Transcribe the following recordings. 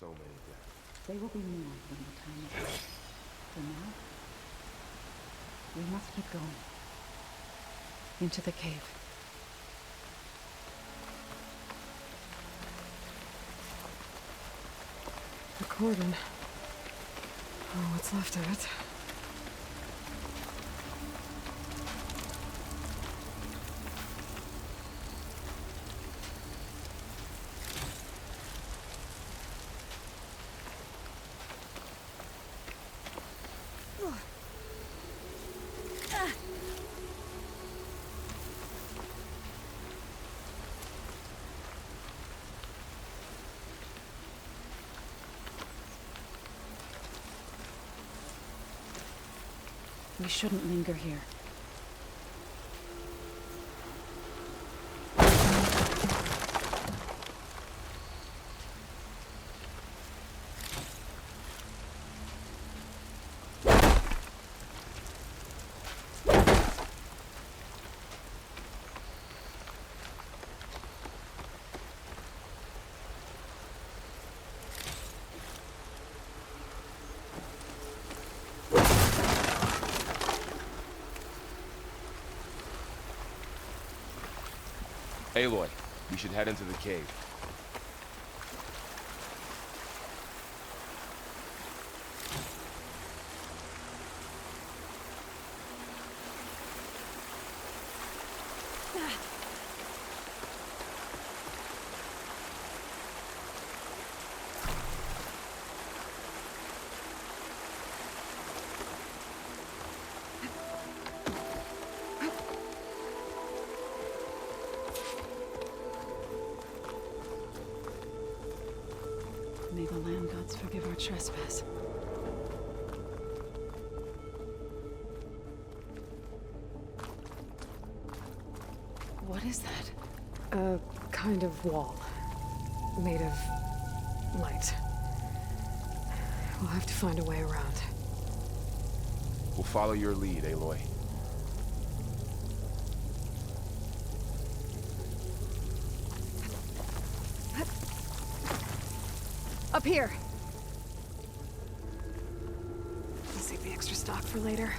So many deaths. They will be more when the time is right. For now, we must keep going. Into the cave. The Cauldron. Oh, what's left of it. We shouldn't linger here. Aloy, we should head into the cave. May the land gods forgive our trespass. What is that? A kind of wall. Made of light. We'll have to find a way around. We'll follow your lead, Aloy. Up here! I'll save the extra stock for later.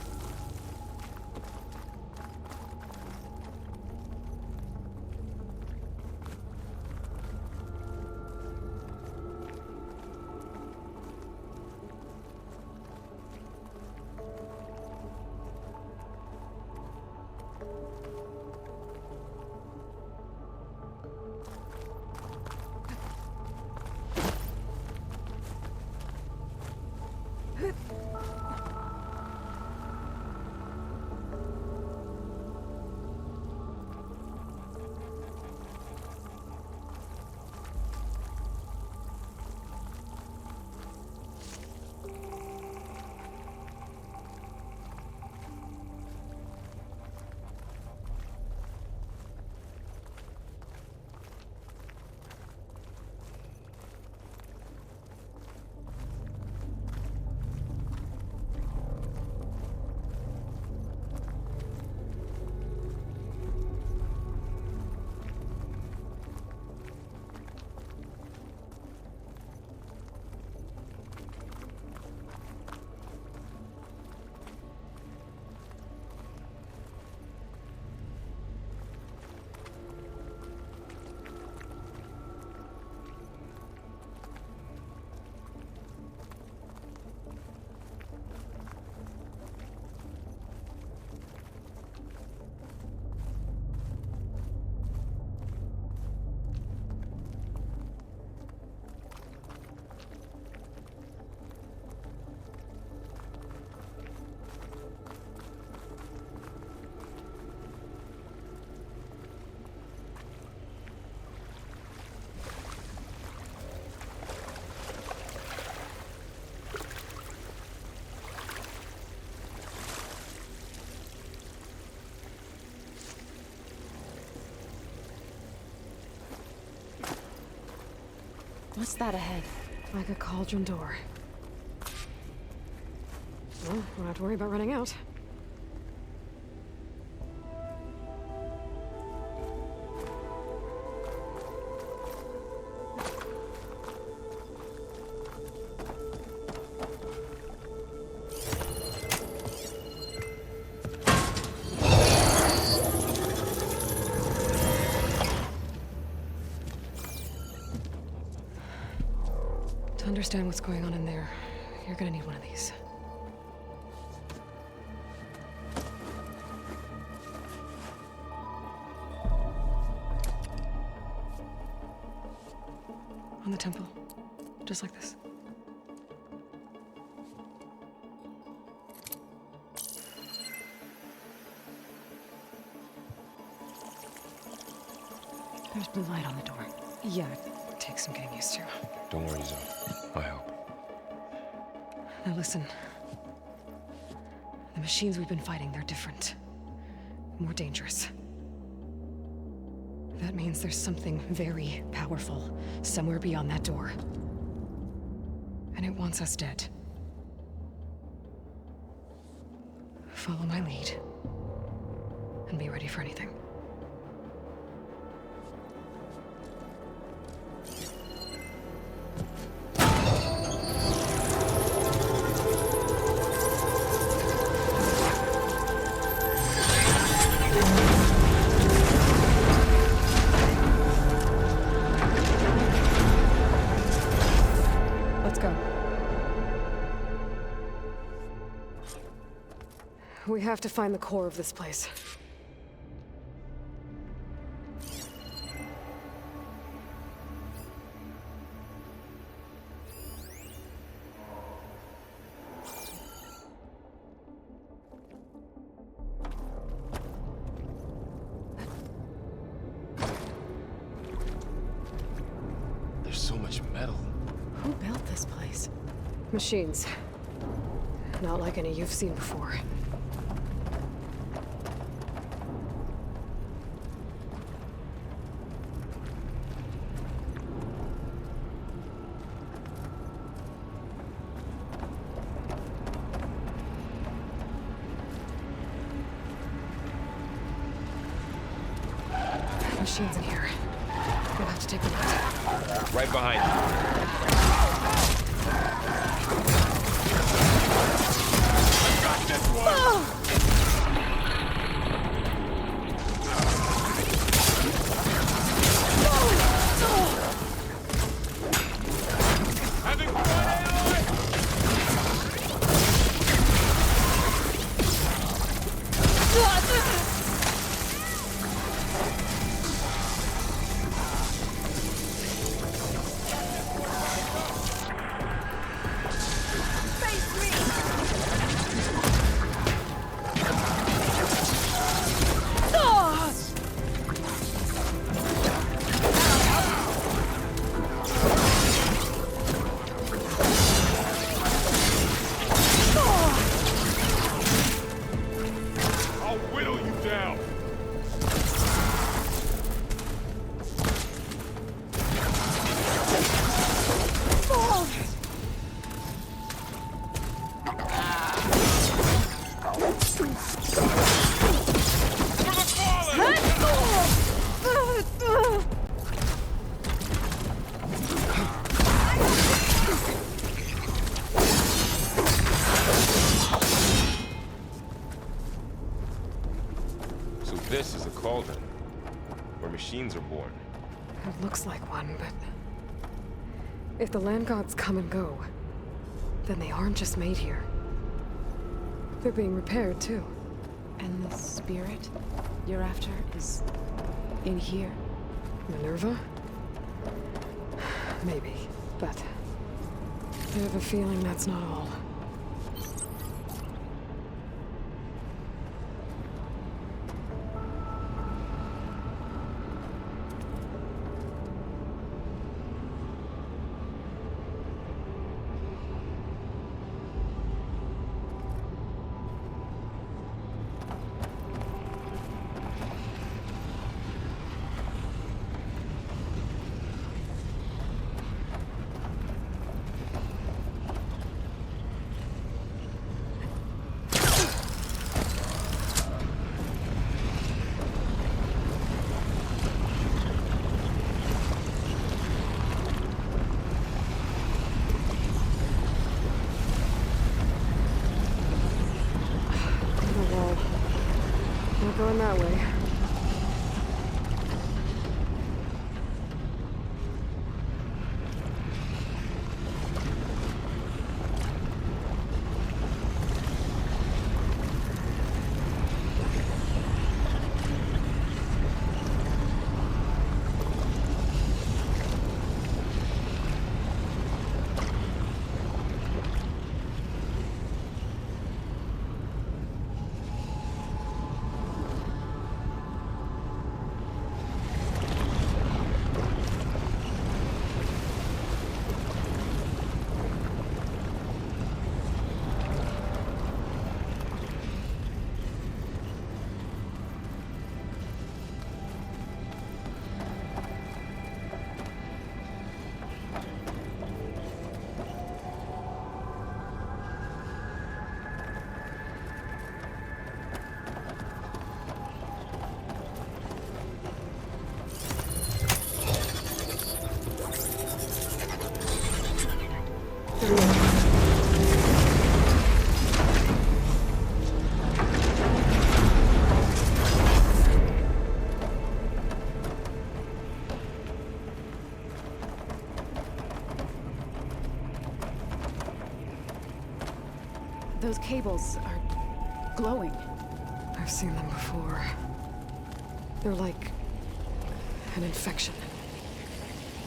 What's that ahead? Like a cauldron door. Well, won't have to worry about running out. understand what's going on in there, you're gonna need one of these. On the temple. Just like this. There's blue light on the door. Yeah, it takes some getting used to. Don't worry, Zo. I help. Now listen. The machines we've been fighting, they're different. More dangerous. That means there's something very powerful somewhere beyond that door. And it wants us dead. Follow my lead. And be ready for anything. We have to find the core of this place. There's so much metal. Who built this place? Machines. Not like any you've seen before. Machines in here. We'll have to take them out. Right behind you. I got this one! Having fun, Aloy! This is a Cauldron, where machines are born. It looks like one, but... if the land gods come and go, then they aren't just made here. They're being repaired, too. And the spirit you're after is in here? Minerva? Maybe, but... I have a feeling that's not all. Going that way. those cables are glowing. I've seen them before. They're like an infection.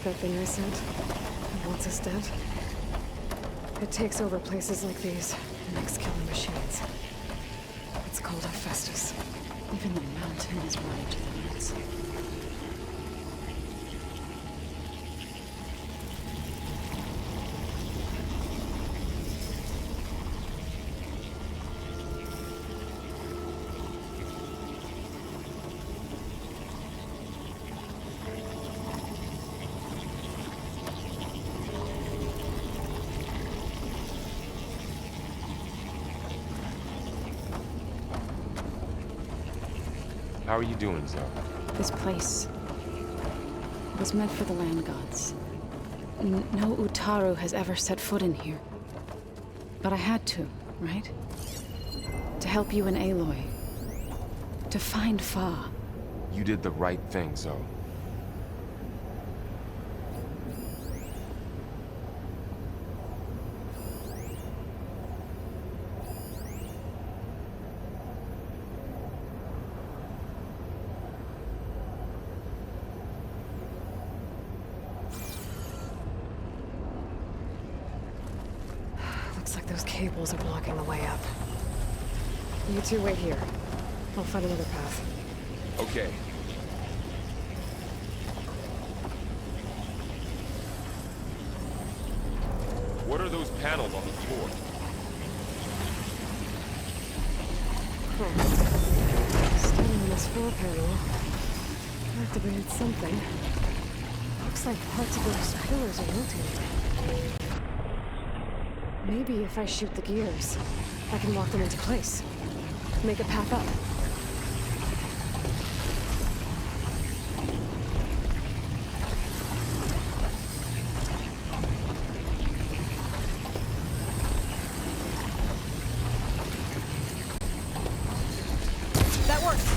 That thing I sent, that wants us dead. It takes over places like these and makes killing machines. It's called Hephaestus. Even the mountain is running to the roots. How are you doing, Zo? This place was meant for the land gods. No Utaru has ever set foot in here. But I had to, right? To help you and Aloy. To find Fa. You did the right thing, Zo. Looks like those cables are blocking the way up. You two wait here. I'll find another path. Okay. What are those panels on the floor? Standing on this floor panel. Activated something. Looks like parts of those pillars are rotating. Maybe if I shoot the gears, I can lock them into place. Make a path up. That works!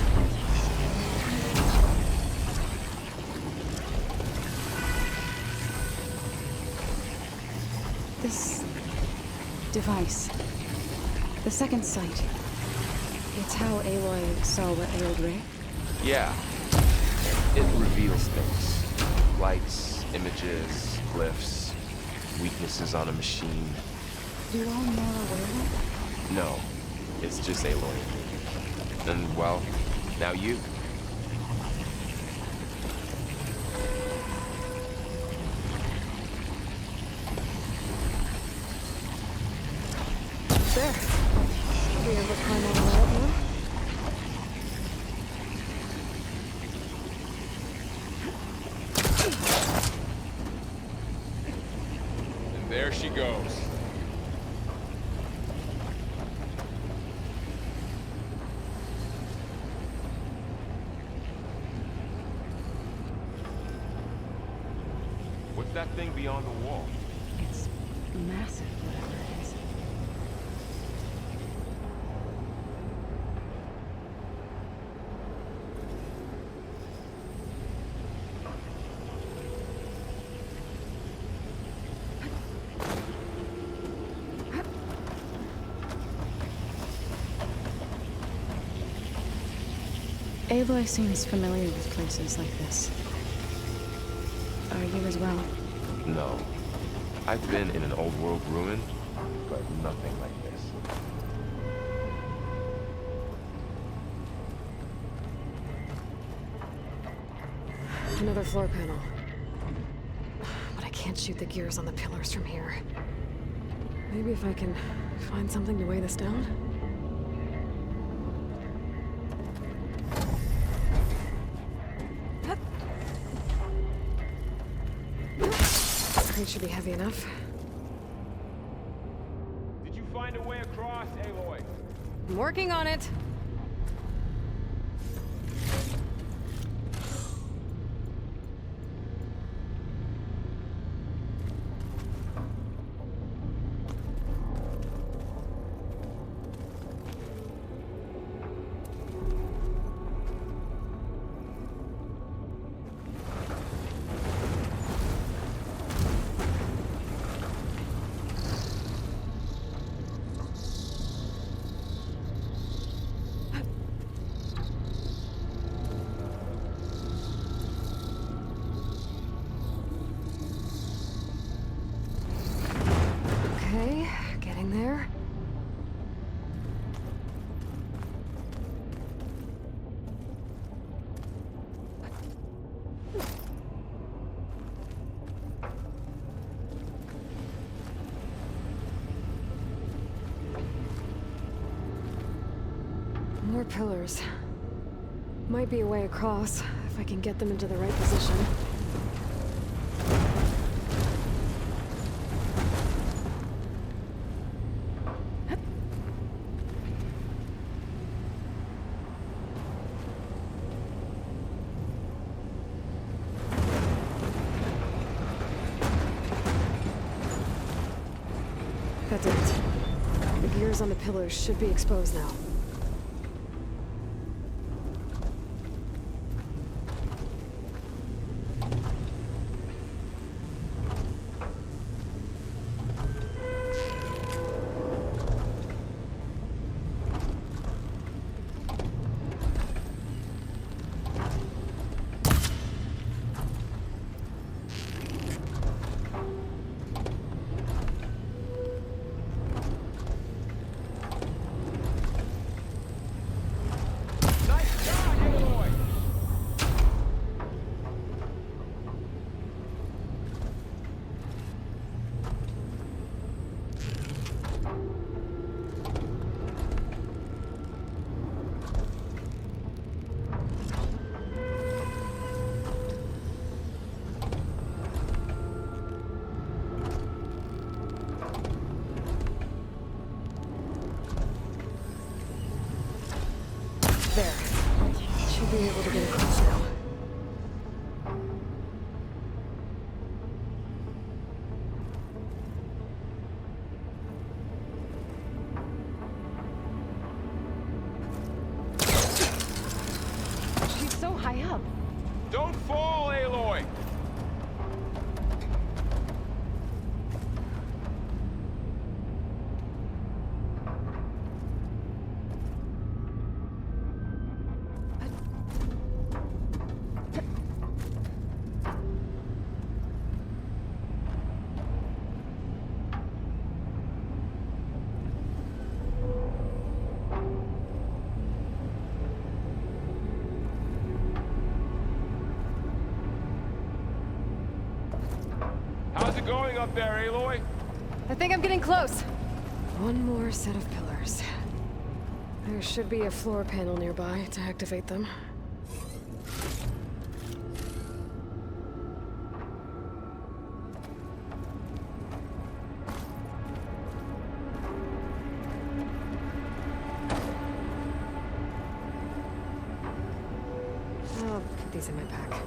This device. The second sight. It's how Aloy saw what ailed Ray. Yeah. It reveals things. Lights, images, glyphs, weaknesses on a machine. Do all more aware? No. It's just Aloy. And, well, now you. There. We ever climb all the way up now? And there she goes. What's that thing beyond the wall? It's massive, whatever it is. Aloy seems familiar with places like this. Are you as well? No. I've been in an old world ruin, but nothing like this. Another floor panel. But I can't shoot the gears on the pillars from here. Maybe if I can find something to weigh this down? Crate should be heavy enough. Did you find a way across, Aloy? I'm working on it. More pillars. Might be a way across, if I can get them into the right position. That did it. The gears on the pillars should be exposed now. There. Should be able to get across now. She's so high up. Don't fall, Aloy! How's it going up there, Aloy? I think I'm getting close. One more set of pillars. There should be a floor panel nearby to activate them. I'll put these in my pack.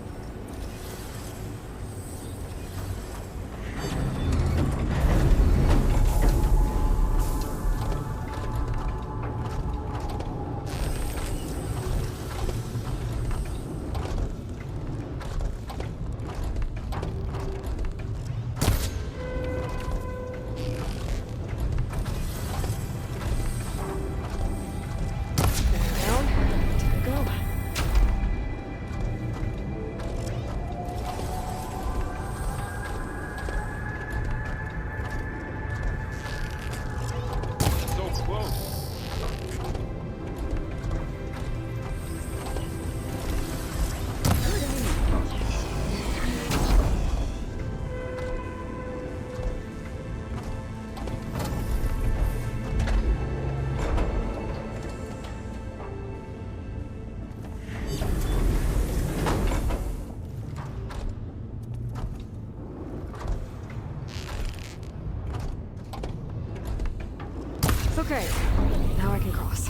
Okay, now I can cross.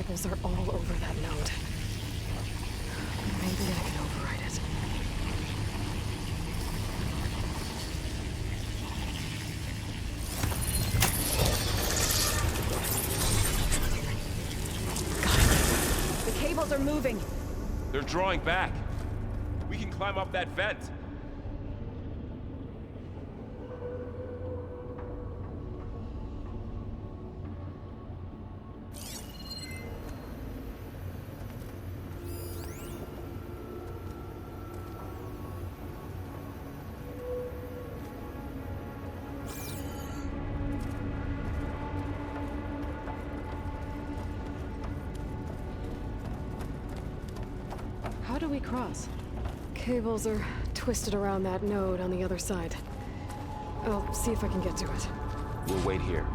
cables are all over that node. Maybe I can override it. The cables are moving. They're drawing back. We can climb up that vent. How do we cross? Cables are twisted around that node on the other side. I'll see if I can get to it. We'll wait here.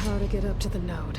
How to get up to the node.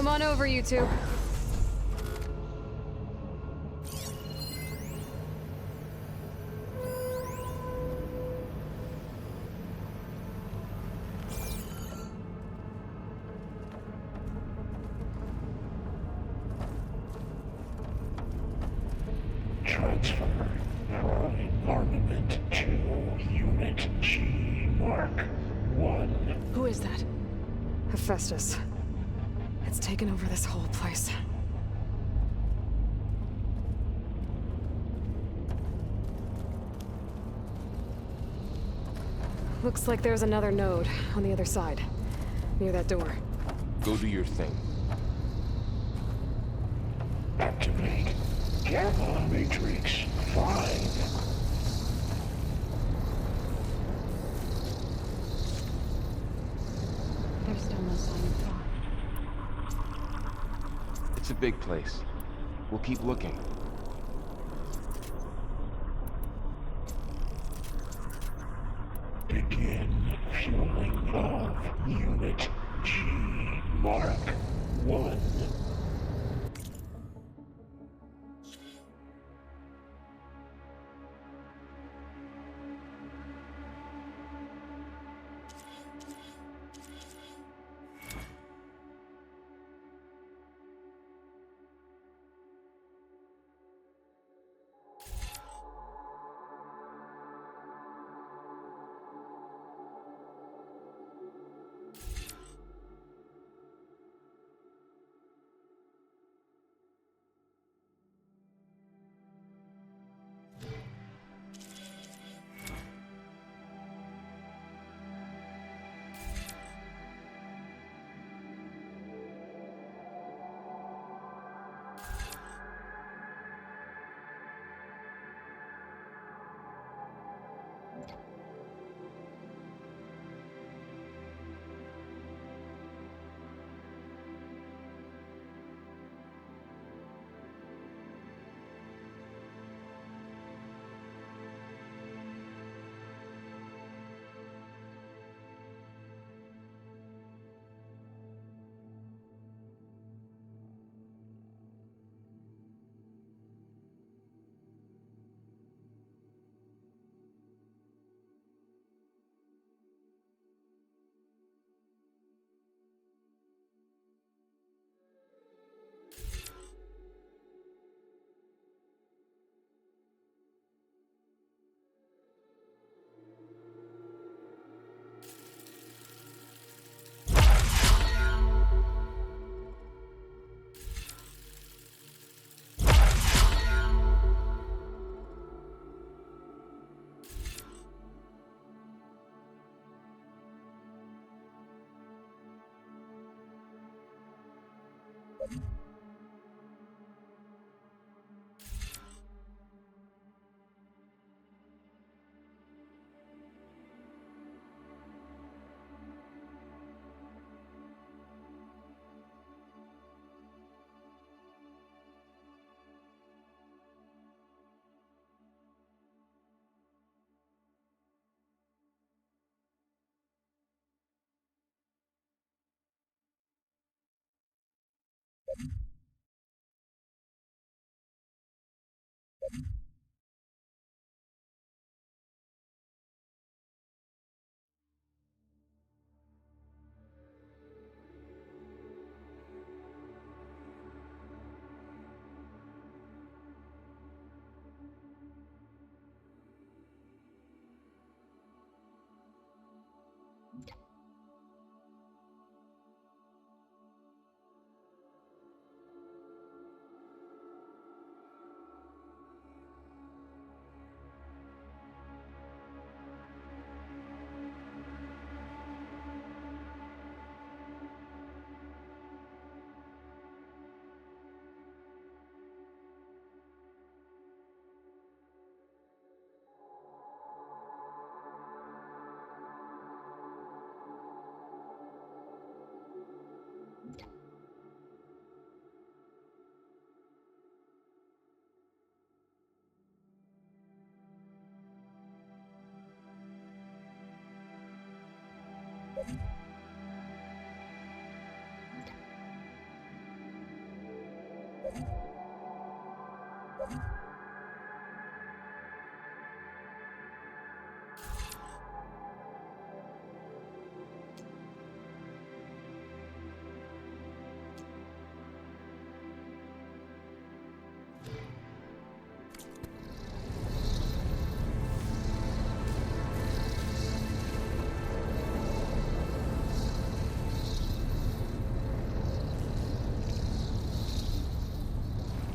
Come on over, you two. Transfer Prime armament to Unit G Mark 1. Who is that? Hephaestus. It's taken over this whole place. Looks like there's another node on the other side, near that door. Go do your thing. Activate Gamma Matrix 5. There's still no sign of Varl. It's a big place. We'll keep looking. Begin fueling of Unit G Mark 1.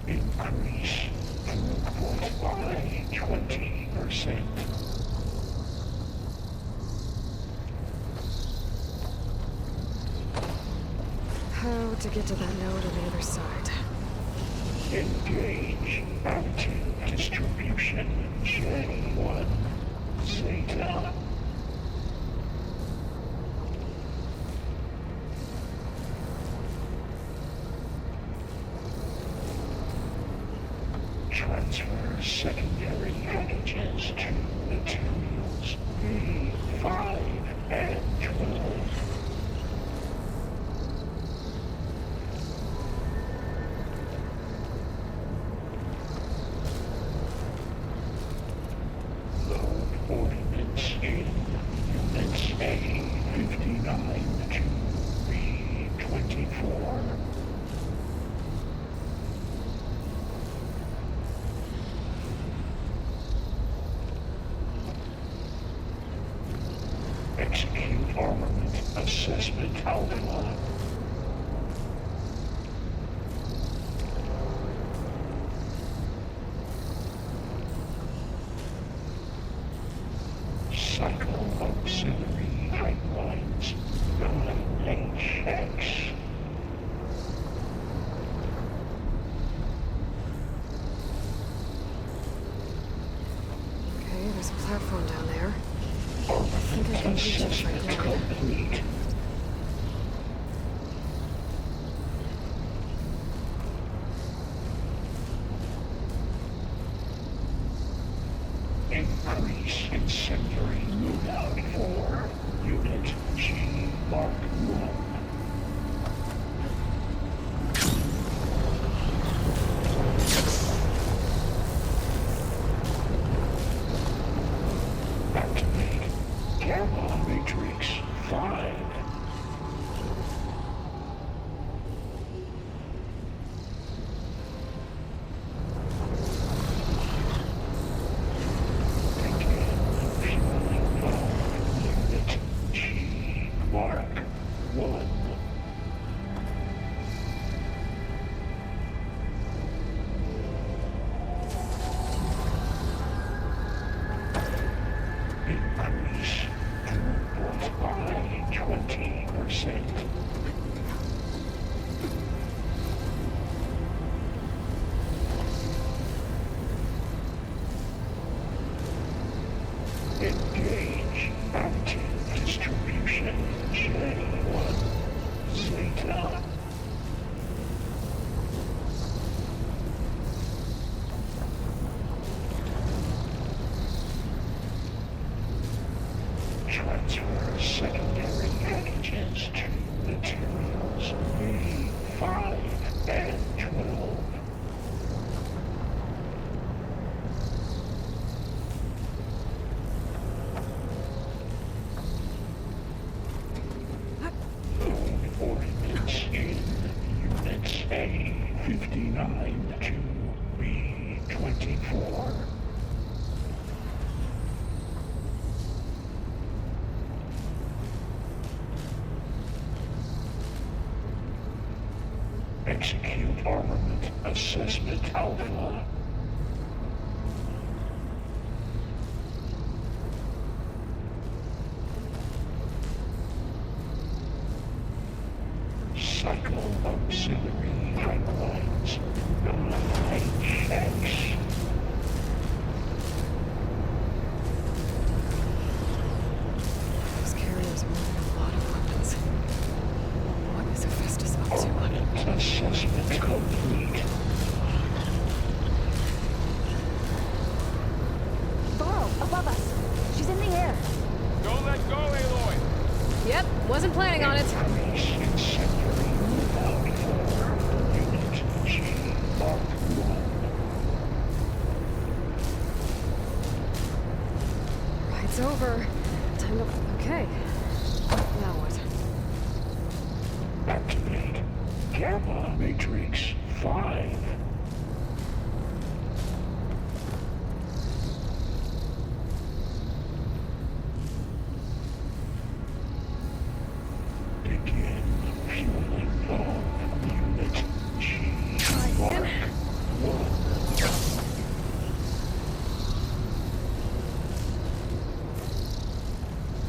Increase throughput by 20%. How to get to that node on the other side? Engage active distribution J1 Zeta. Transfer secondary packages to materials B5 and 12. Load ordnance in units A59 to B24. Execute armament assessment alpha. Cycle auxiliary pipelines 9HX. Okay, there's a platform down there. Armament can reach it assessment right now. complete. Increase incendiary loadout for Unit G Mark 1. Activate Gamma Matrix 5. Unit G Mark 1. Increase throughput by 20%. Engage active distribution J1 Zeta. Transfer secondary packages to materials B5 and 12. Load ordnance in units A59 to B24. Execute armament assessment alpha. Cycle auxiliary pipelines 9HX. Those carriers are moving a lot of weapons. What is Hephaestus up to? Armament assessment complete. Varl, above us. She's in the air. Don't let go, Aloy! Yep, wasn't planning on it. Increase incendiary loadout for Unit G Mark 1. It's over. Time to... Okay. Now what? Activate Gamma Matrix 5. Begin fueling of Unit G. Mark 1.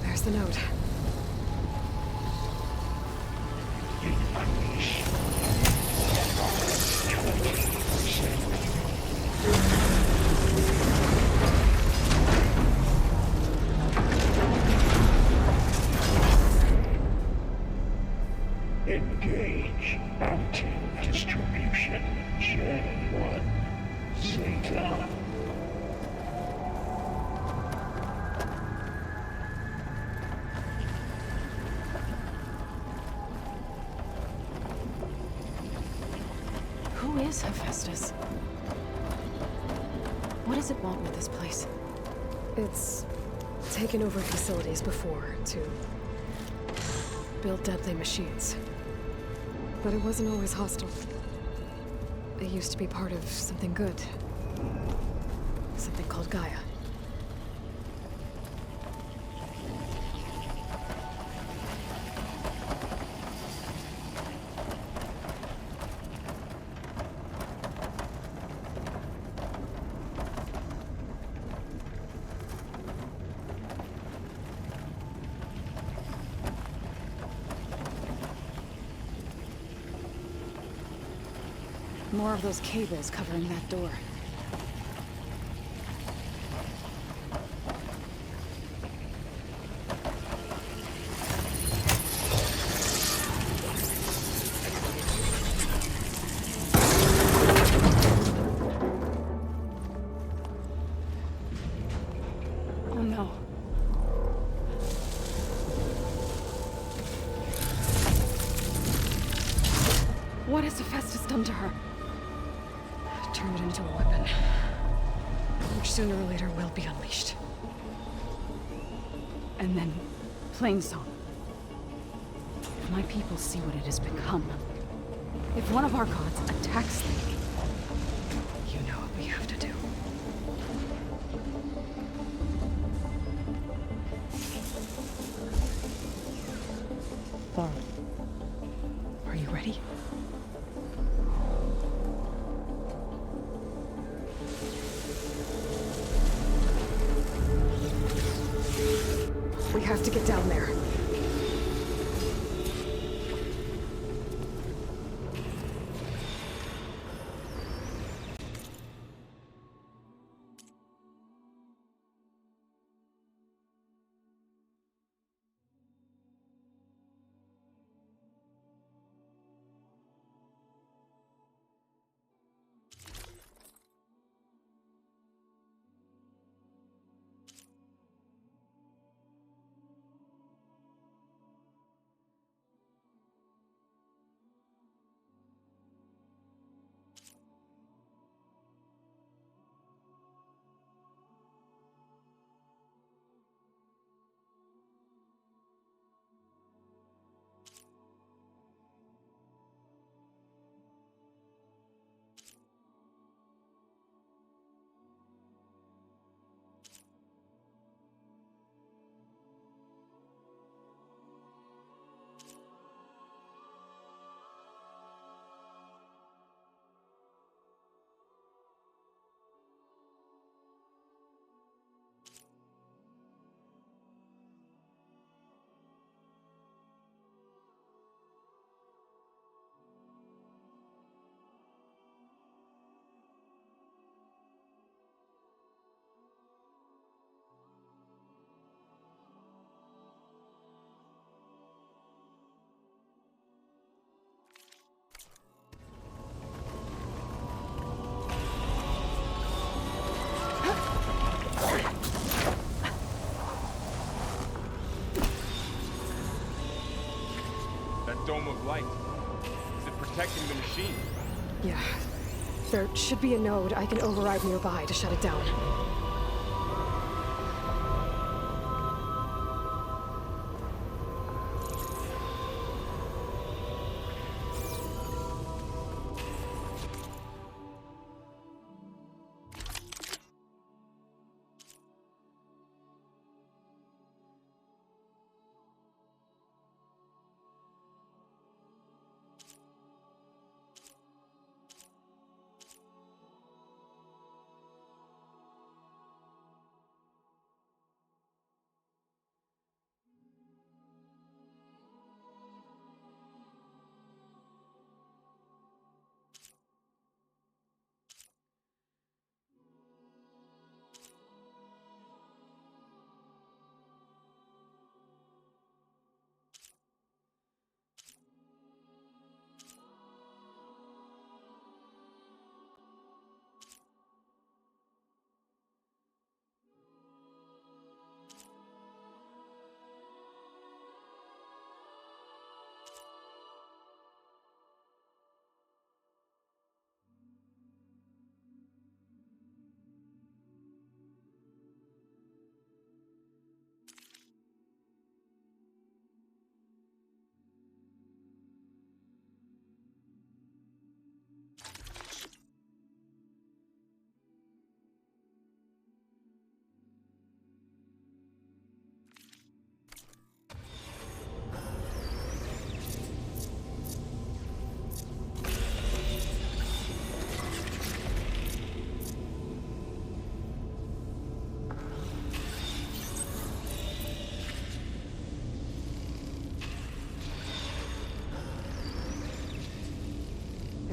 There's the note. Increase 20%. Engage active distribution J1 Zeta. Who is Hephaestus? What does it want with this place? It's taken over facilities before to build deadly machines. But it wasn't always hostile. It used to be part of something good. Something called Gaia. More of those cables covering that door. Oh no. What has Hephaestus done to her? Turn it into a weapon. Which sooner or later will be unleashed. And then, Plain Song. If my people see what it has become, if one of our gods attacks them, You know what we have to do. Varl, are you ready? We have to get down there. Dome of light. Is it protecting the machine? Yeah. There should be a node I can override nearby to shut it down.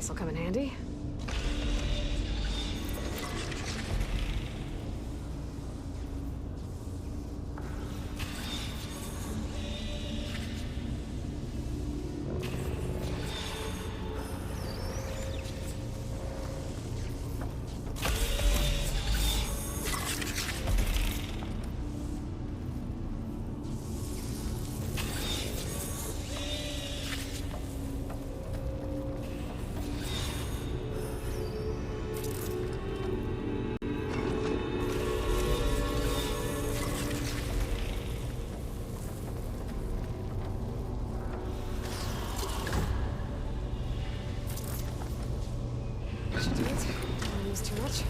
This'll come in handy. Don't use too much.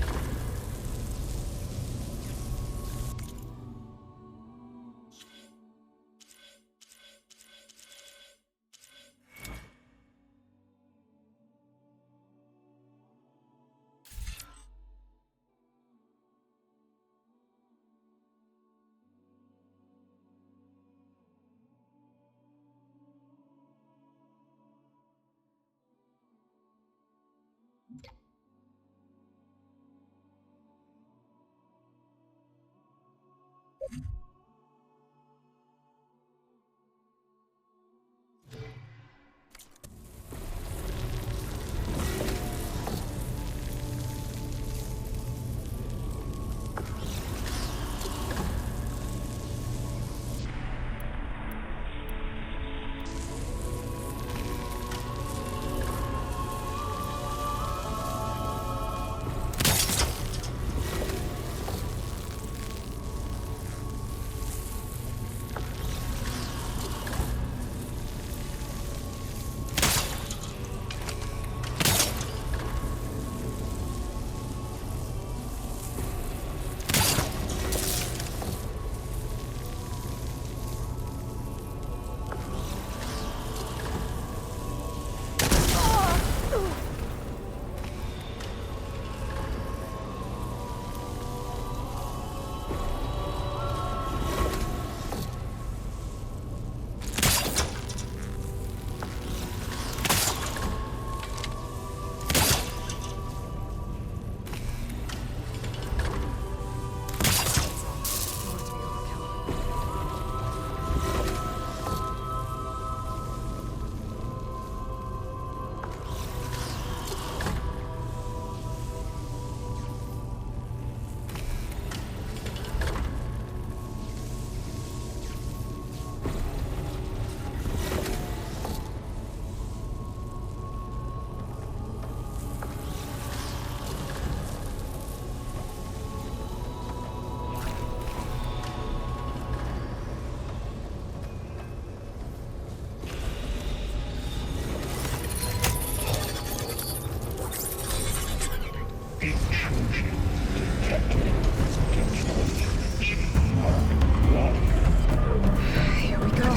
Here we go.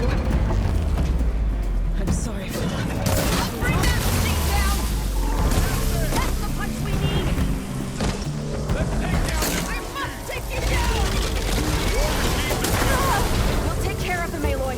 I'm sorry for that. Bring that thing down! That's the punch we need! I must take you down! We'll take care of them, Aloy.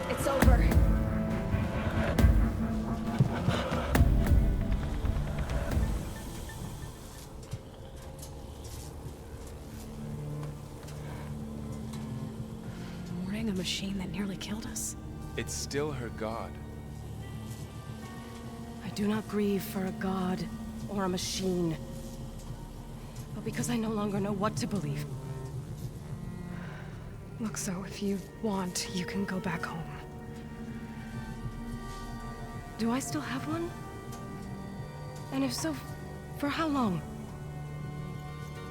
It's over. Mourning a machine that nearly killed us? It's still her god. I do not grieve for a god or a machine, but because I no longer know what to believe. Look, so if you want, you can go back home. Do I still have one? And if so, for how long?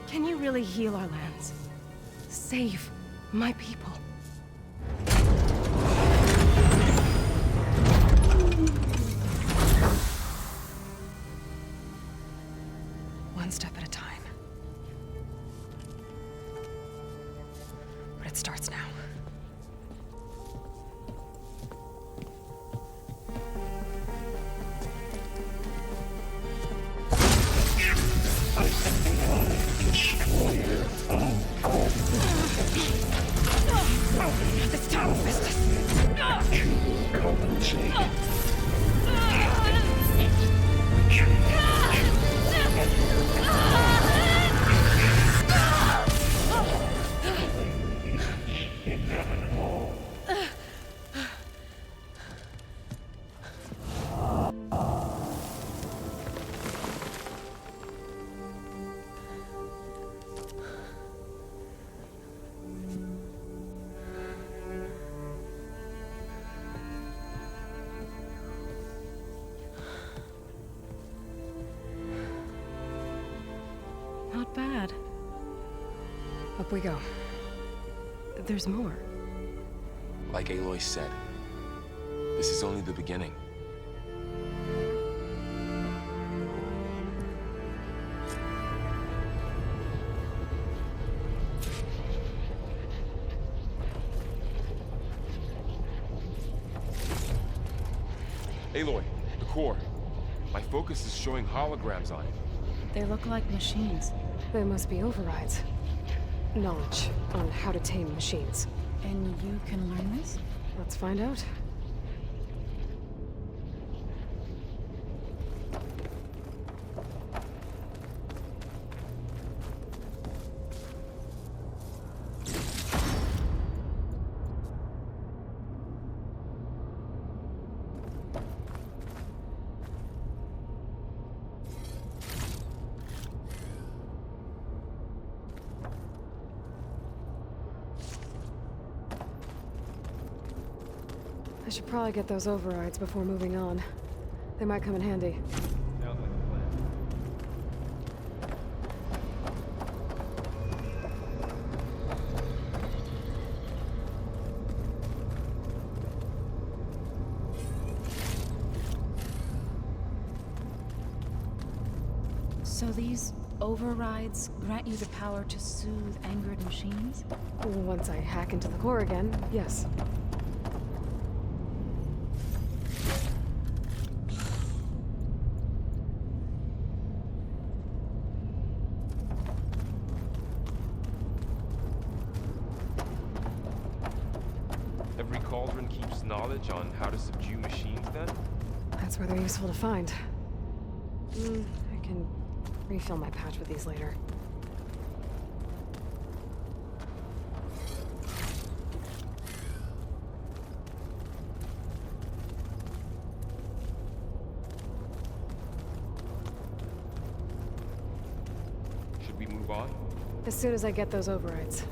Can you really heal our lands? Save my people? One step at a time. it starts now. This town business! Compensate. Not bad. Up we go. There's more. Like Aloy said, this is only the beginning. Aloy, the core. My focus is showing holograms on it. They look like machines. They must be overrides. Knowledge on how to tame machines. And you can learn this? Let's find out. I should probably get those overrides before moving on. They might come in handy. Sounds like a plan. So these overrides grant you the power to soothe angered machines? Once I hack into the core again, yes. Every cauldron keeps knowledge on how to subdue machines, then? That's where they're useful to find. I can refill my pouch with these later. Should we move on? As soon as I get those overrides.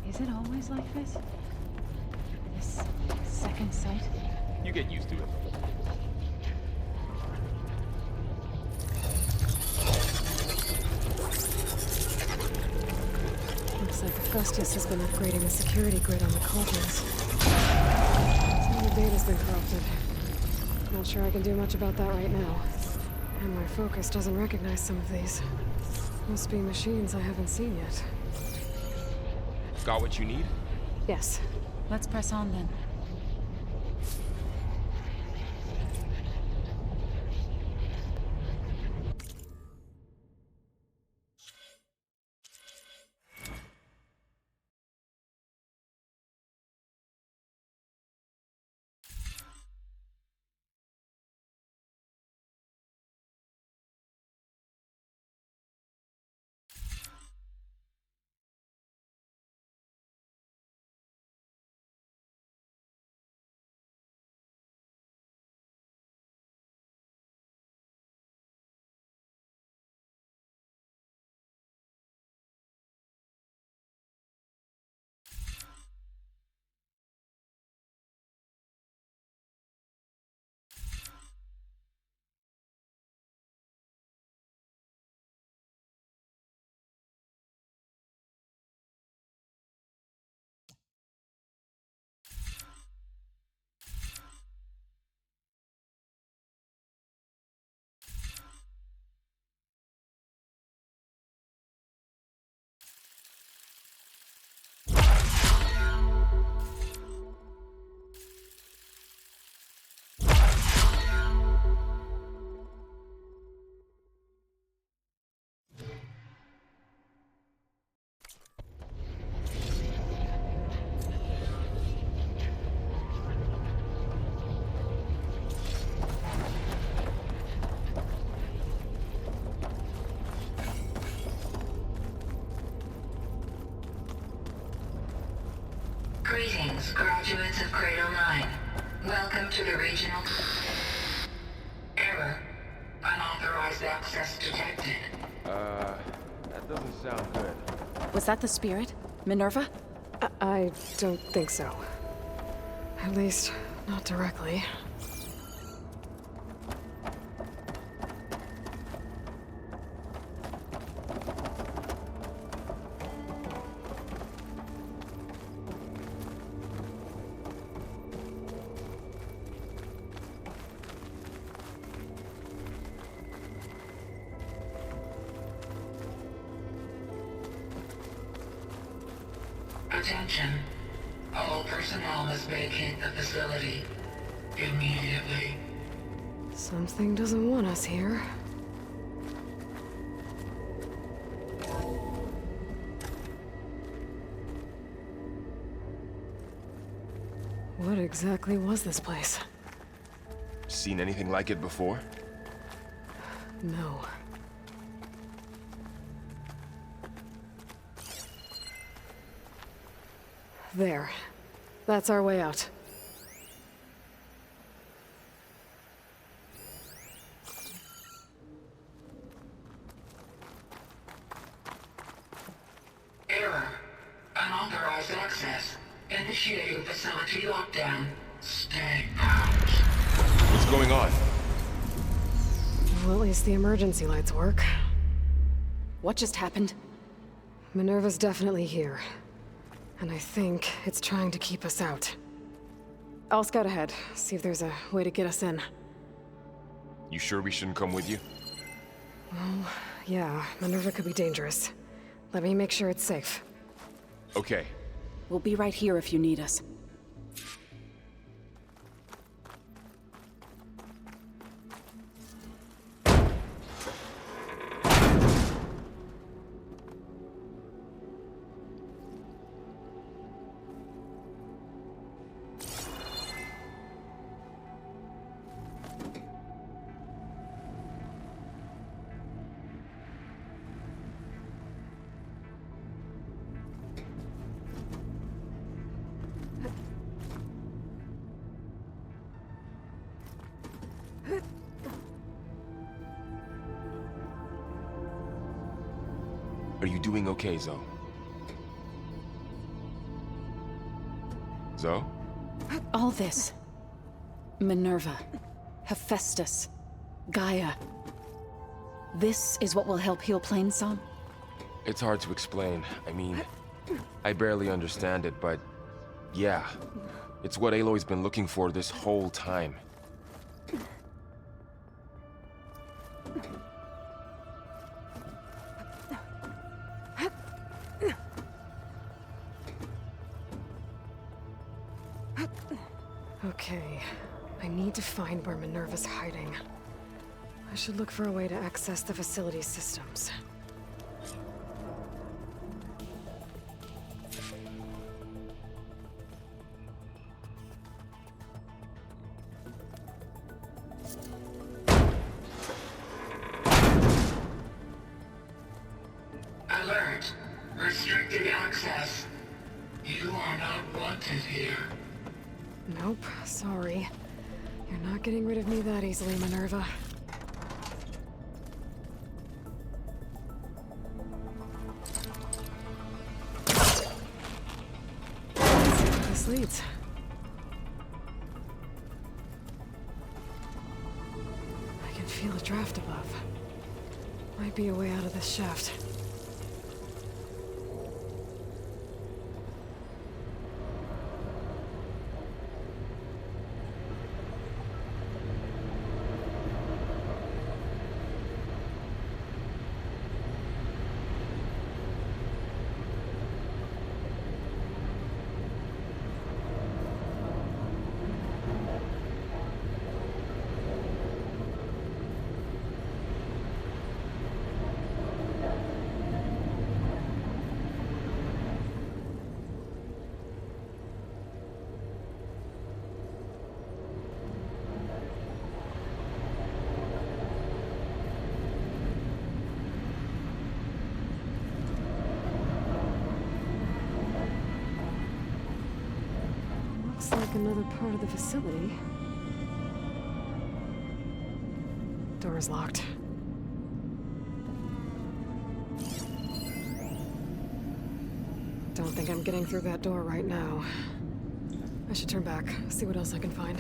Is it always like this? This second sight? You get used to it. Looks like Hephaestus has been upgrading the security grid on the cauldrons. Some of the data's been corrupted. Not sure I can do much about that right now. And my focus doesn't recognize some of these. Must be machines I haven't seen yet. Got what you need? Yes. Let's press on then. Greetings, graduates of Cradle 9. Welcome to the regional... Error. Unauthorized access detected. That doesn't sound good. Was that the spirit? Minerva? I don't think so. At least, not directly. Attention. All personnel must vacate the facility. Immediately. Something doesn't want us here. What exactly was this place? Seen anything like it before? No. There. That's our way out. Error. Unauthorized access. Initiating facility lockdown. Stay out. What's going on? Well, at least the emergency lights work. What just happened? Minerva's definitely here. And I think it's trying to keep us out. I'll scout ahead, see if there's a way to get us in. You sure we shouldn't come with you? Well, yeah, Minerva could be dangerous. Let me make sure it's safe. Okay. We'll be right here if you need us. Are you doing okay, Zo? Zo? All this. Minerva. Hephaestus. Gaia. This is what will help heal Plainsong? It's hard to explain. I mean, I barely understand it, but... yeah. It's what Aloy's been looking for this whole time. Okay, I need to find where Minerva's hiding. I should look for a way to access the facility's systems. Alert. Restricted access. You are not wanted here. Nope, sorry. You're not getting rid of me that easily, Minerva. Let's see where this leads. I can feel a draft above. Might be a way out of this shaft. Looks like another part of the facility. Door is locked. Don't think I'm getting through that door right now. I should turn back, see what else I can find.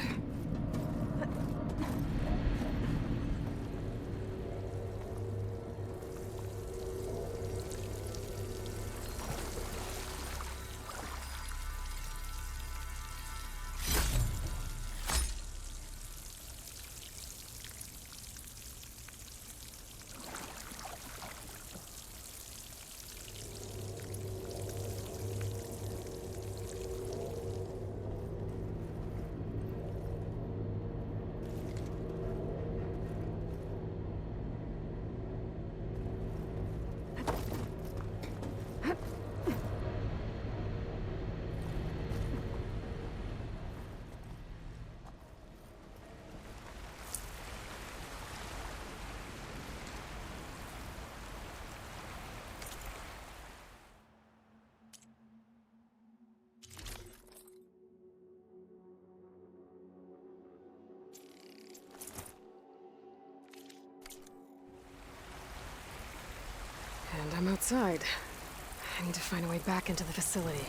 And I'm outside. I need to find a way back into the facility.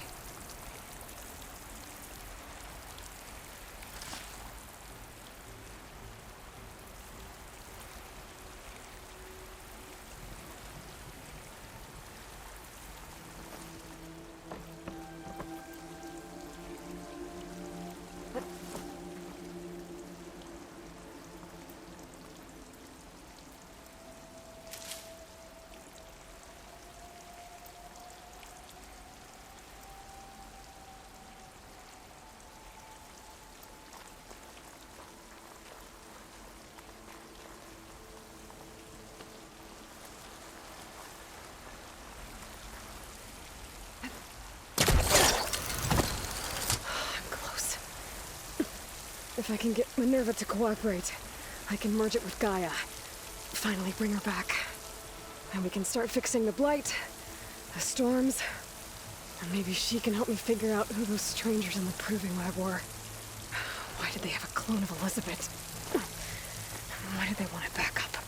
If I can get Minerva to cooperate, I can merge it with Gaia. Finally bring her back. And we can start fixing the blight, the storms, and maybe she can help me figure out who those strangers in the proving lab were. Why did they have a clone of Elizabeth? Why did they want it back up?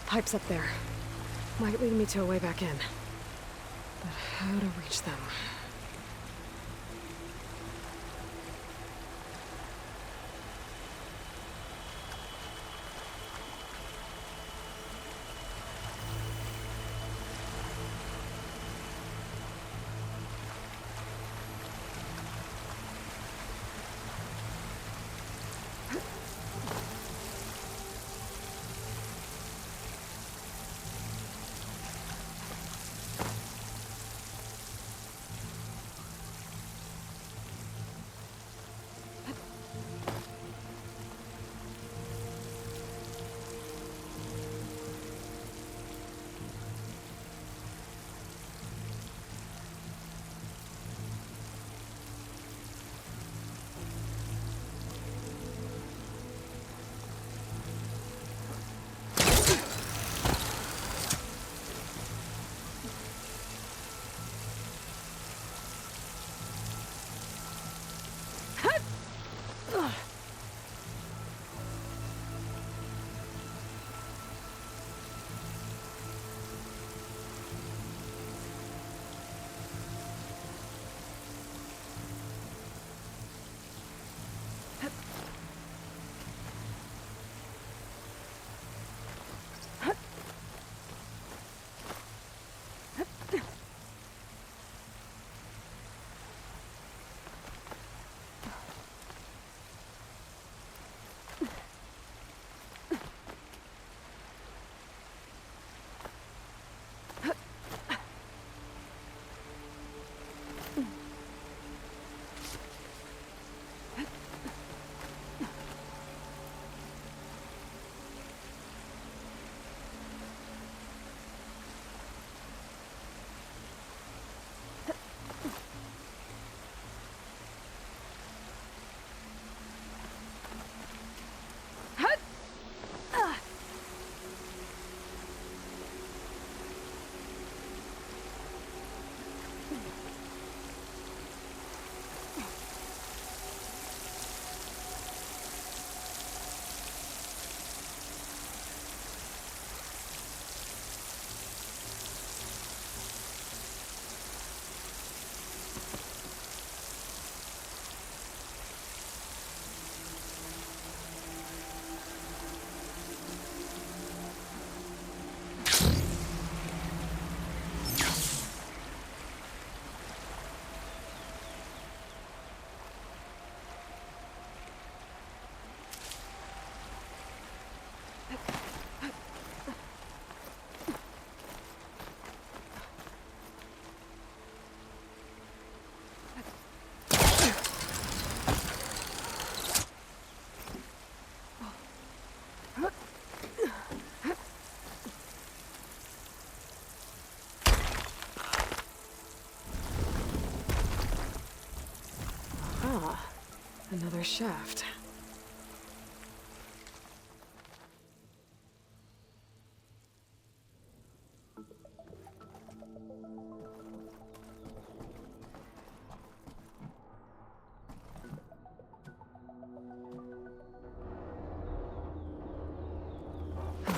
Pipes up there. Might lead me to a way back in. But how to reach them? Another shaft.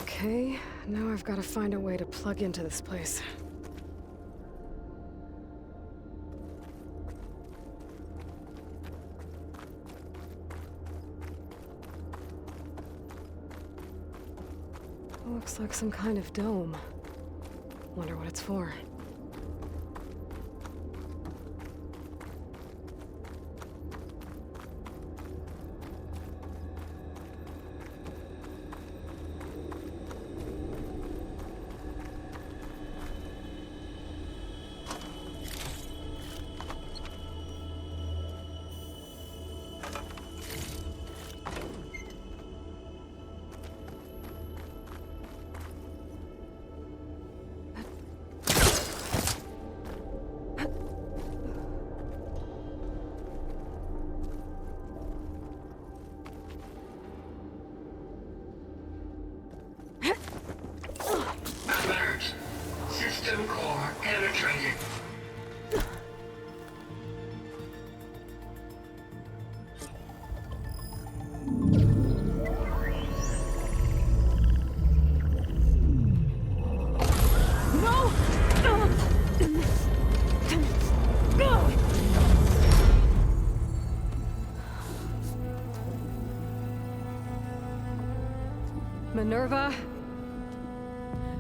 Okay, now I've got to find a way to plug into this place. Looks like some kind of dome. Wonder what it's for. Alert. System core penetrated. Minerva,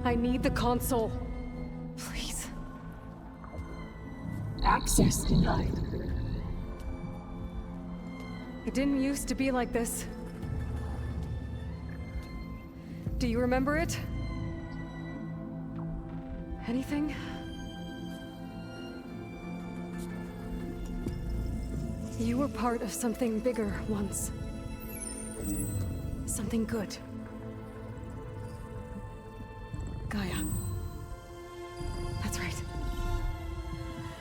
I need the console. Please. Access denied. It didn't used to be like this. Do you remember it? Anything? You were part of something bigger once. Something good. Gaia. That's right.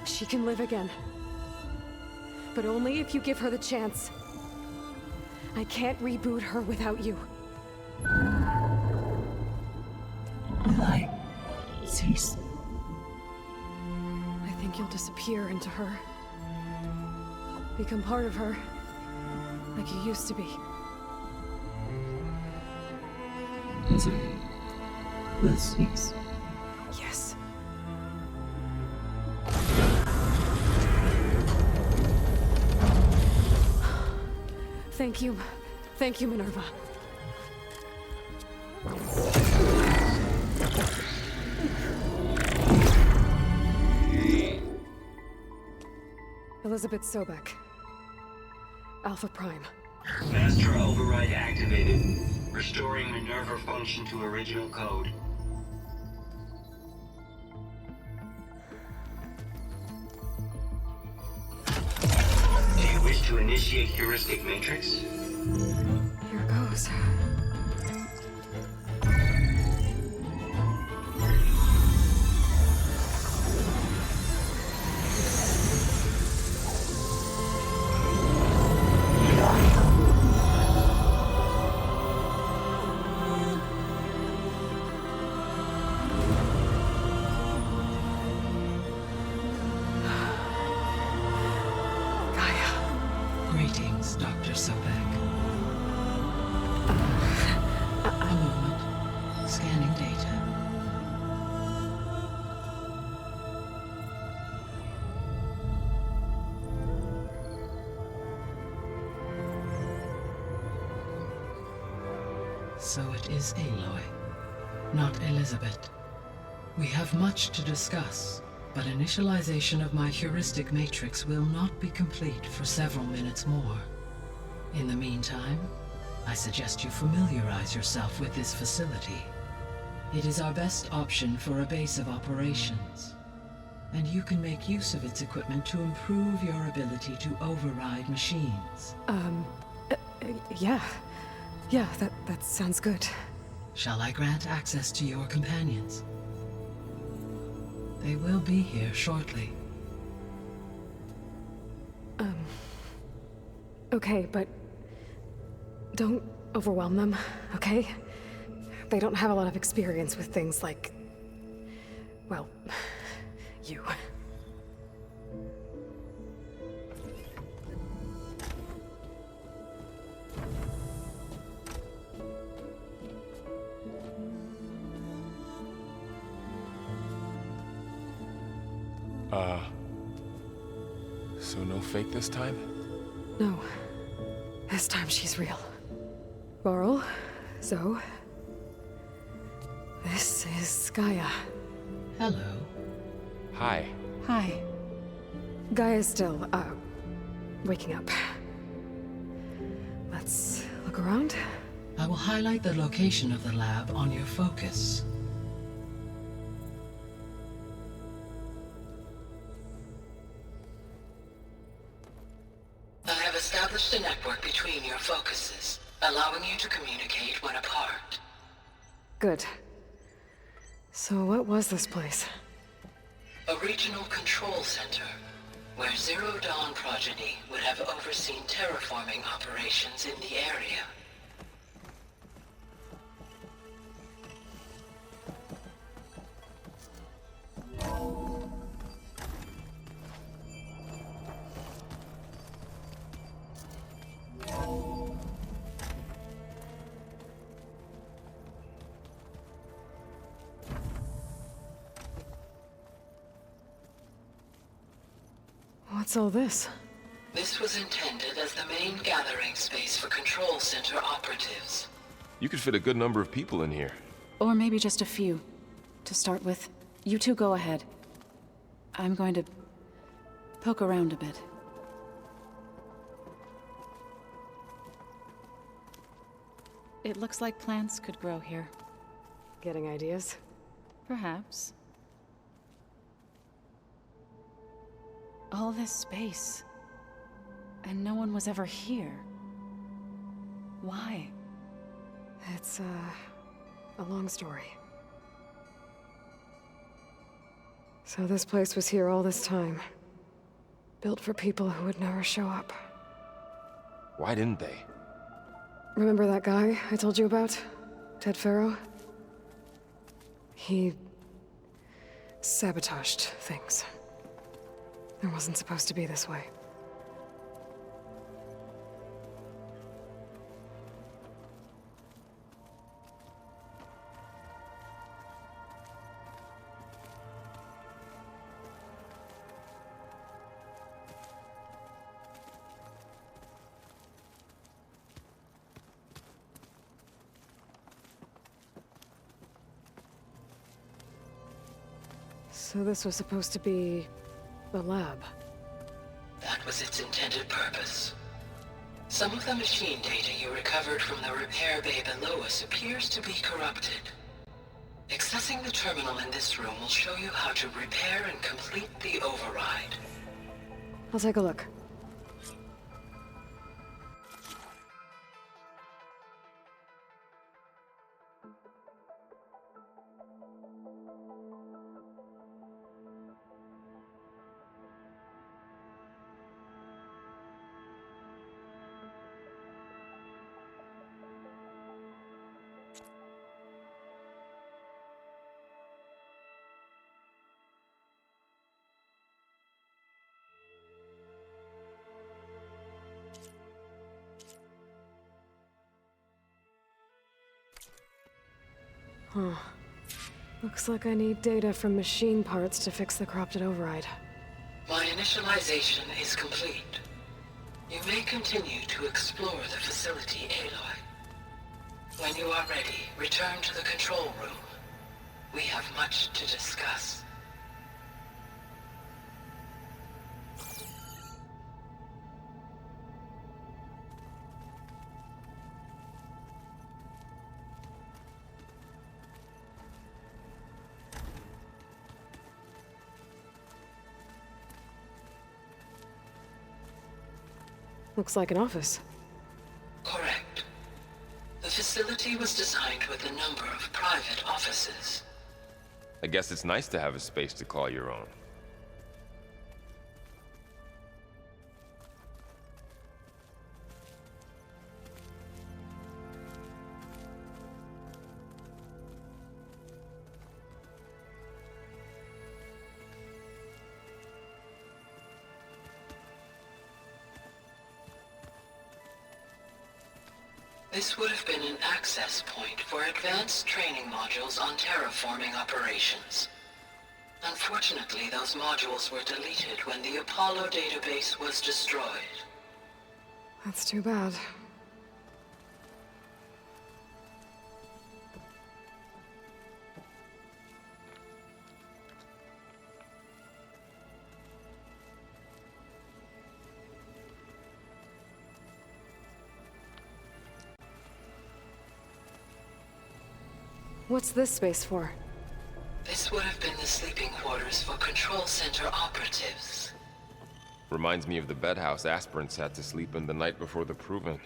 She can live again. But only if you give her the chance. I can't reboot her without you. Aloy, cease. I think you'll disappear into her. Become part of her. Like you used to be. Misery will cease. Yes. Thank you. Thank you, Minerva. Elizabeth Sobek. Alpha Prime. Master override activated. Restoring Minerva function to original code. Do you wish to initiate heuristic matrix? Here goes. Greetings, Dr. Sobek. A moment. Scanning data. So it is Aloy, not Elizabeth. We have much to discuss, but initialization of my heuristic matrix will not be complete for several minutes more. In the meantime, I suggest you familiarize yourself with this facility. It is our best option for a base of operations, and you can make use of its equipment to improve your ability to override machines. Yeah. Yeah, that sounds good. Shall I grant access to your companions? They will be here shortly. Okay, but don't overwhelm them, okay? They don't have a lot of experience with things like, well, you. So no fake this time? No. This time she's real. Varl, Zo. This is Gaia. Hello. Hi. Hi. Gaia's still, waking up. Let's look around. I will highlight the location of the lab on your focus. I have established a network between your focuses, allowing you to communicate when apart. Good. So what was this place? A regional control center, where Zero Dawn progeny would have overseen terraforming operations in the area. What's all this? This was intended as the main gathering space for control center operatives. You could fit a good number of people in here. Or maybe just a few. To start with, you two go ahead. I'm going to poke around a bit. It looks like plants could grow here. Getting ideas? Perhaps. All this space. And no one was ever here. Why? It's, a long story. So this place was here all this time. Built for people who would never show up. Why didn't they? Remember that guy I told you about? Ted Farrow? He sabotaged things. It wasn't supposed to be this way. So this was supposed to be the lab. That was its intended purpose. Some of the machine data you recovered from the repair bay below us appears to be corrupted. Accessing the terminal in this room will show you how to repair and complete the override. I'll take a look. Huh. Looks like I need data from machine parts to fix the corrupted override. My initialization is complete. You may continue to explore the facility, Aloy. When you are ready, return to the control room. We have much to discuss. Looks like an office. Correct. The facility was designed with a number of private offices. I guess it's nice to have a space to call your own. This would have been an access point for advanced training modules on terraforming operations. Unfortunately, those modules were deleted when the Apollo database was destroyed. That's too bad. What's this space for? This would have been the sleeping quarters for Control Center operatives. Reminds me of the bedhouse aspirants had to sleep in the night before the proving.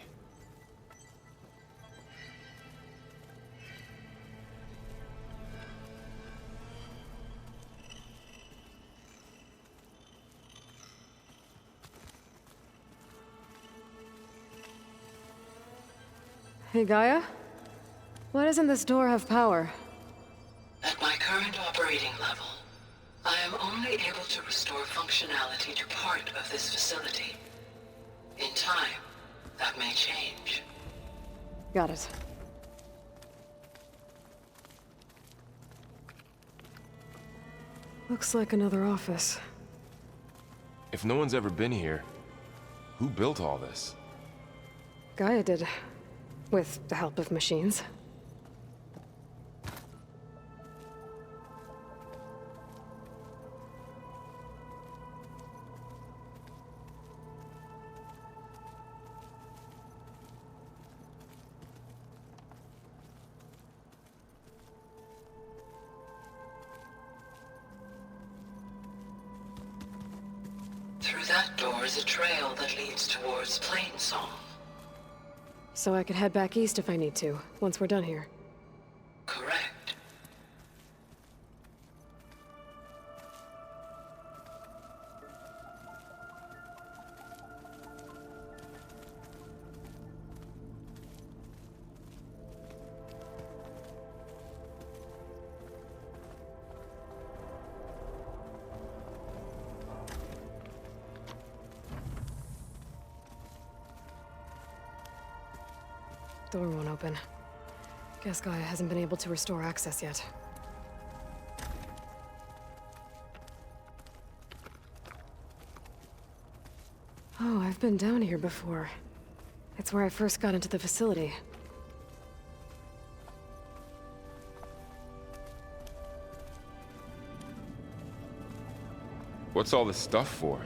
Hey, Gaia? Why doesn't this door have power? At my current operating level, I am only able to restore functionality to part of this facility. In time, that may change. Got it. Looks like another office. If no one's ever been here, who built all this? Gaia did. With the help of machines. Through that door is a trail that leads towards Plainsong. So I could head back east if I need to, once we're done here. Correct. Door won't open. Guess Gaia hasn't been able to restore access yet. Oh, I've been down here before. It's where I first got into the facility. What's all this stuff for?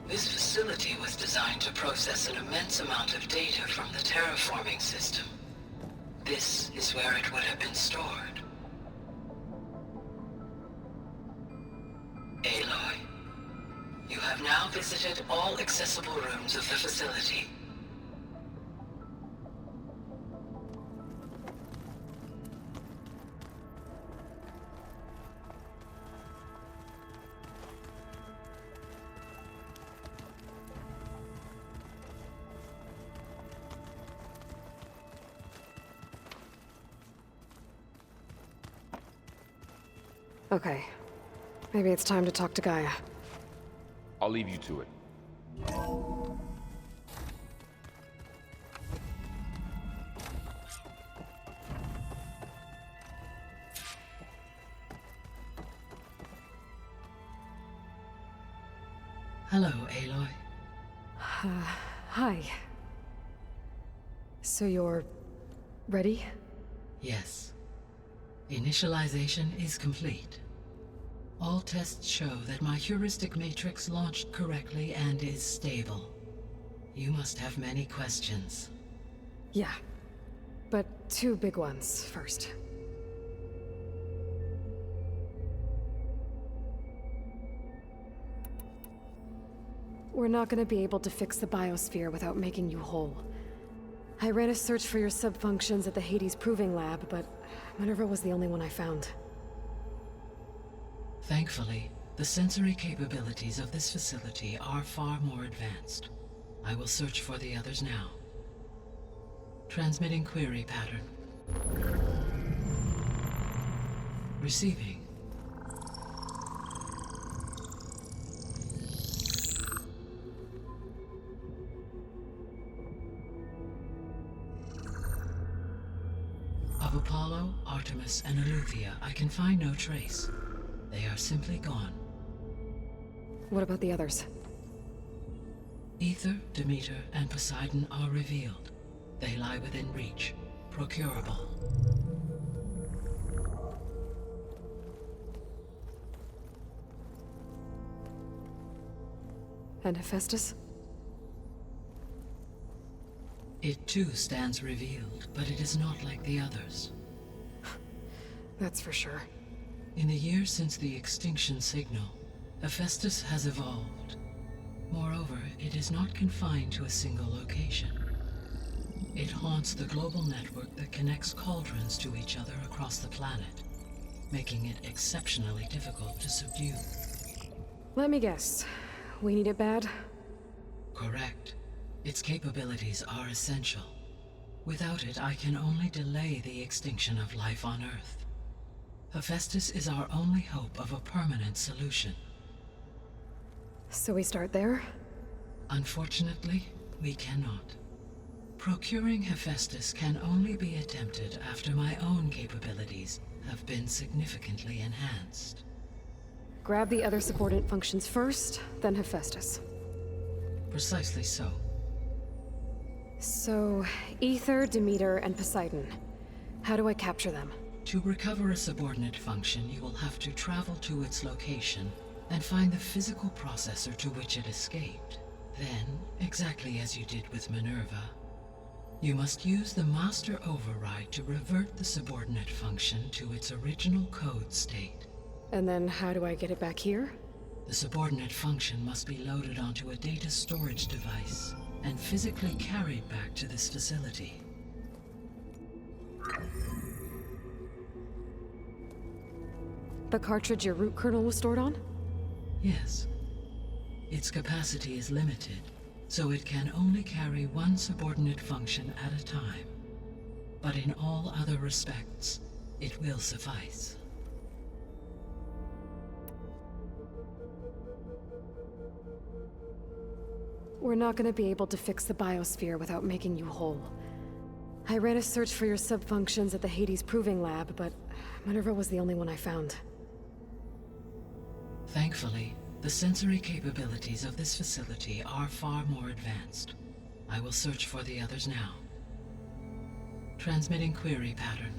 This facility was designed to process an immense amount of data from the terraforming system. This is where it would have been stored. Aloy, you have now visited all accessible rooms of the facility. Okay. Maybe it's time to talk to Gaia. I'll leave you to it. Hello, Aloy. Hi. So you're... ready? Yes. Initialization is complete. All tests show that my heuristic matrix launched correctly and is stable. You must have many questions. Yeah. But two big ones first. We're not gonna be able to fix the biosphere without making you whole. I ran a search for your subfunctions at the Hades Proving Lab, but Minerva was the only one I found. Thankfully, the sensory capabilities of this facility are far more advanced. I will search for the others now. Transmitting query pattern. Receiving. Of Apollo, Artemis, and Eleuthia, I can find no trace. They are simply gone. What about the others? Ether, Demeter, and Poseidon are revealed. They lie within reach, procurable. And Hephaestus? It too stands revealed, but it is not like the others. That's for sure. In the years since the extinction signal, Hephaestus has evolved. Moreover, it is not confined to a single location. It haunts the global network that connects cauldrons to each other across the planet, making it exceptionally difficult to subdue. Let me guess. We need it bad? Correct. Its capabilities are essential. Without it, I can only delay the extinction of life on Earth. Hephaestus is our only hope of a permanent solution. So we start there? Unfortunately, we cannot. Procuring Hephaestus can only be attempted after my own capabilities have been significantly enhanced. Grab the other subordinate functions first, then Hephaestus. Precisely so. So, Ether, Demeter, and Poseidon. How do I capture them? To recover a subordinate function, you will have to travel to its location and find the physical processor to which it escaped. Then, exactly as you did with Minerva, you must use the master override to revert the subordinate function to its original code state. And then how do I get it back here? The subordinate function must be loaded onto a data storage device and physically carried back to this facility. The cartridge your root kernel was stored on? Yes. Its capacity is limited, so it can only carry one subordinate function at a time. But in all other respects, it will suffice. We're not gonna be able to fix the biosphere without making you whole. I ran a search for your sub-functions at the Hades Proving Lab, but Minerva was the only one I found. Thankfully, the sensory capabilities of this facility are far more advanced. I will search for the others now. Transmitting query pattern.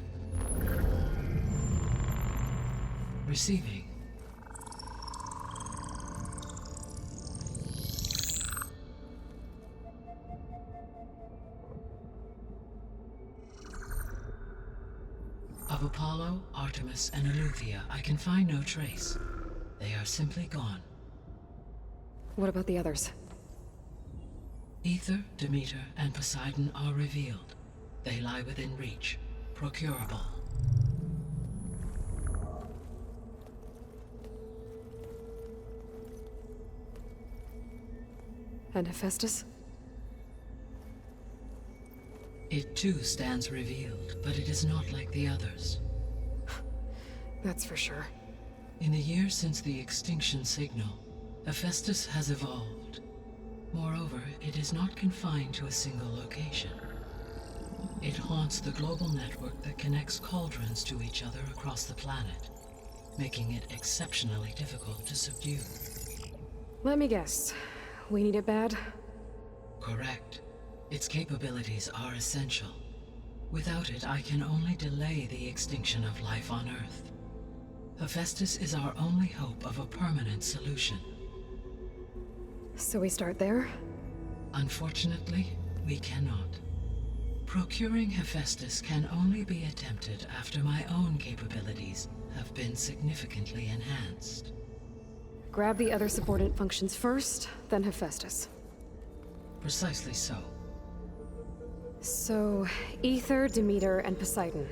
Receiving. Of Apollo, Artemis, and Eleuthia, I can find no trace. They are simply gone. What about the others? Ether, Demeter, and Poseidon are revealed. They lie within reach, procurable. And Hephaestus? It too stands revealed, but it is not like the others. That's for sure. In the years since the extinction signal, Hephaestus has evolved. Moreover, it is not confined to a single location. It haunts the global network that connects cauldrons to each other across the planet, making it exceptionally difficult to subdue. Let me guess. We need it bad? Correct. Its capabilities are essential. Without it, I can only delay the extinction of life on Earth. Hephaestus is our only hope of a permanent solution. So we start there? Unfortunately, we cannot. Procuring Hephaestus can only be attempted after my own capabilities have been significantly enhanced. Grab the other subordinate functions first, then Hephaestus. Precisely so. So, Ether, Demeter, and Poseidon.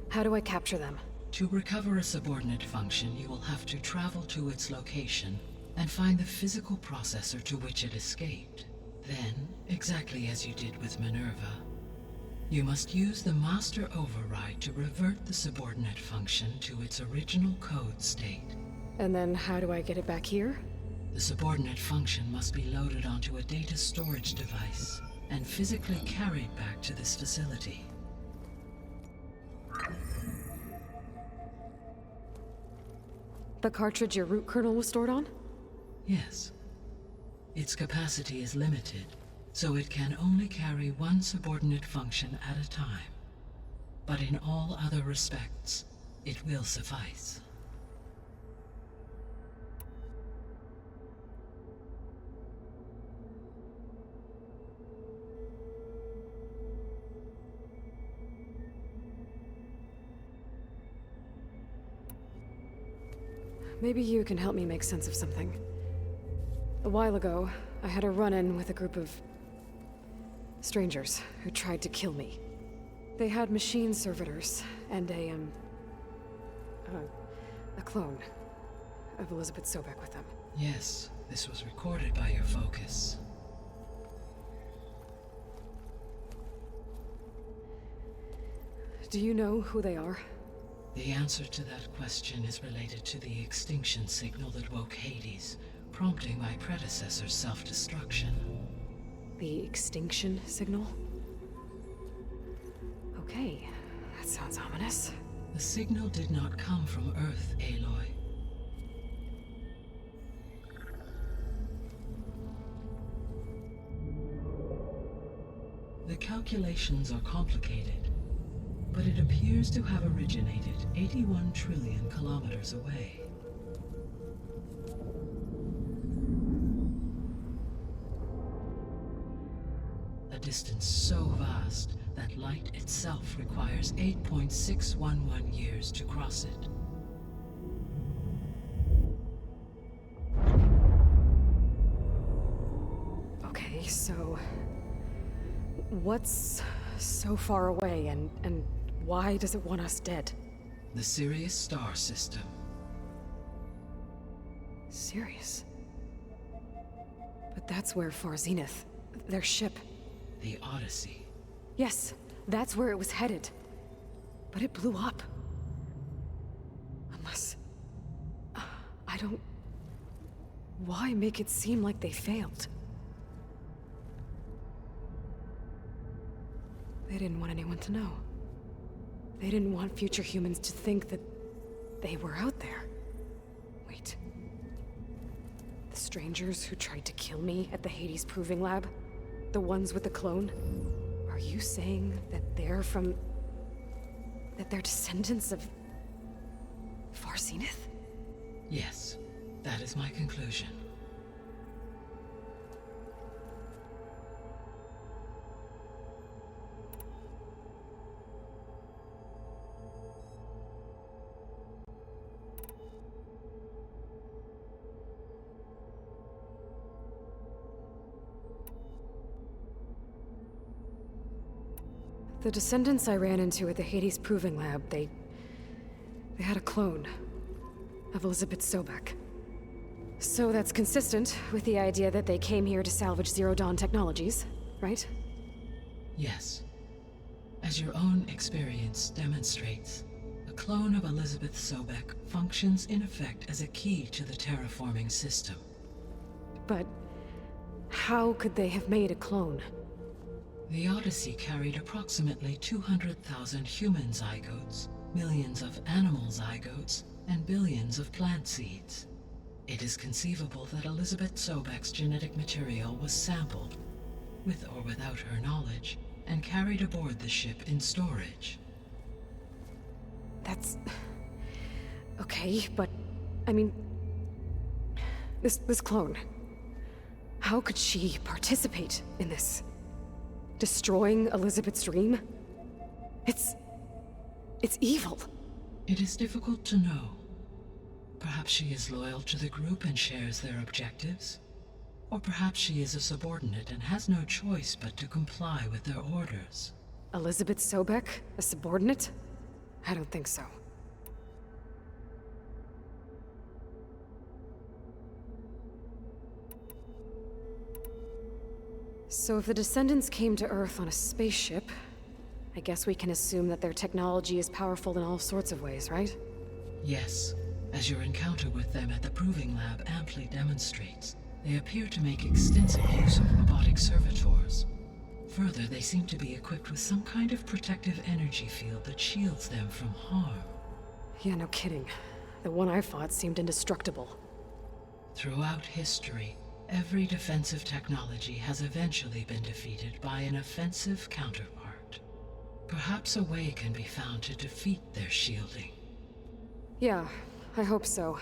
How do I capture them? To recover a subordinate function, you will have to travel to its location and find the physical processor to which it escaped. Then, exactly as you did with Minerva, you must use the master override to revert the subordinate function to its original code state. And then how do I get it back here? The subordinate function must be loaded onto a data storage device and physically carried back to this facility. The cartridge your root kernel was stored on? Yes. Its capacity is limited, so it can only carry one subordinate function at a time. But in all other respects, it will suffice. Maybe you can help me make sense of something. A while ago, I had a run-in with a group of strangers who tried to kill me. They had machine servitors and a clone of Elizabeth Sobek with them. Yes, this was recorded by your focus. Do you know who they are? The answer to that question is related to the extinction signal that woke Hades, prompting my predecessor's self-destruction. The extinction signal? Okay, that sounds ominous. The signal did not come from Earth, Aloy. The calculations are complicated, but it appears to have originated 81 trillion kilometers away. A distance so vast that light itself requires 8.611 years to cross it. Okay, so what's so far away and why does it want us dead? The Sirius star system. Sirius? But that's where Far Zenith, their ship. The Odyssey. Yes, that's where it was headed. But it blew up. Unless... I don't... Why make it seem like they failed? They didn't want anyone to know. They didn't want future humans to think that they were out there. Wait. The strangers who tried to kill me at the Hades Proving Lab? The ones with the clone? Are you saying that they're from... that they're descendants of... Far Zenith? Yes, that is my conclusion. The descendants I ran into at the Hades Proving Lab, they had a clone of Elizabeth Sobek. So that's consistent with the idea that they came here to salvage Zero Dawn technologies, right? Yes. As your own experience demonstrates, a clone of Elizabeth Sobek functions in effect as a key to the terraforming system. But how could they have made a clone? The Odyssey carried approximately 200,000 human zygotes, millions of animal zygotes, and billions of plant seeds. It is conceivable that Elizabeth Sobek's genetic material was sampled, with or without her knowledge, and carried aboard the ship in storage. That's... okay, but... I mean... This clone... How could she participate in this? Destroying Elizabeth's dream? It's evil. It is difficult to know. Perhaps she is loyal to the group and shares their objectives. Or perhaps she is a subordinate and has no choice but to comply with their orders. Elizabeth Sobek? A subordinate? I don't think so. So if the descendants came to Earth on a spaceship, I guess we can assume that their technology is powerful in all sorts of ways, right? Yes, as your encounter with them at the Proving Lab amply demonstrates, they appear to make extensive use of robotic servitors. Further, they seem to be equipped with some kind of protective energy field that shields them from harm. Yeah, no kidding. The one I fought seemed indestructible. Throughout history, every defensive technology has eventually been defeated by an offensive counterpart. Perhaps a way can be found to defeat their shielding. Yeah, I hope so.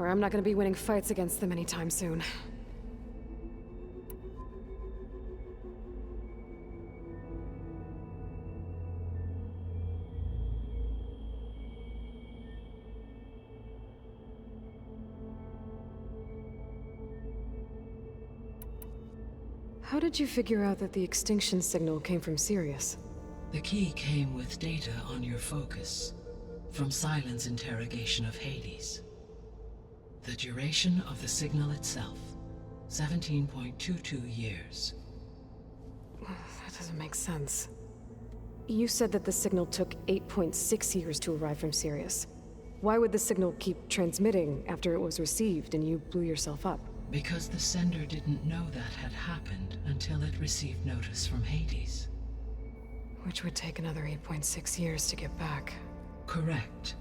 Or I'm not gonna be winning fights against them anytime soon. How did you figure out that the extinction signal came from Sirius? The key came with data on your focus, from Silent's interrogation of Hades. The duration of the signal itself, 17.22 years. That doesn't make sense. You said that the signal took 8.6 years to arrive from Sirius. Why would the signal keep transmitting after it was received and you blew yourself up? Because the sender didn't know that had happened until it received notice from Hades. Which would take another 8.6 years to get back. Correct.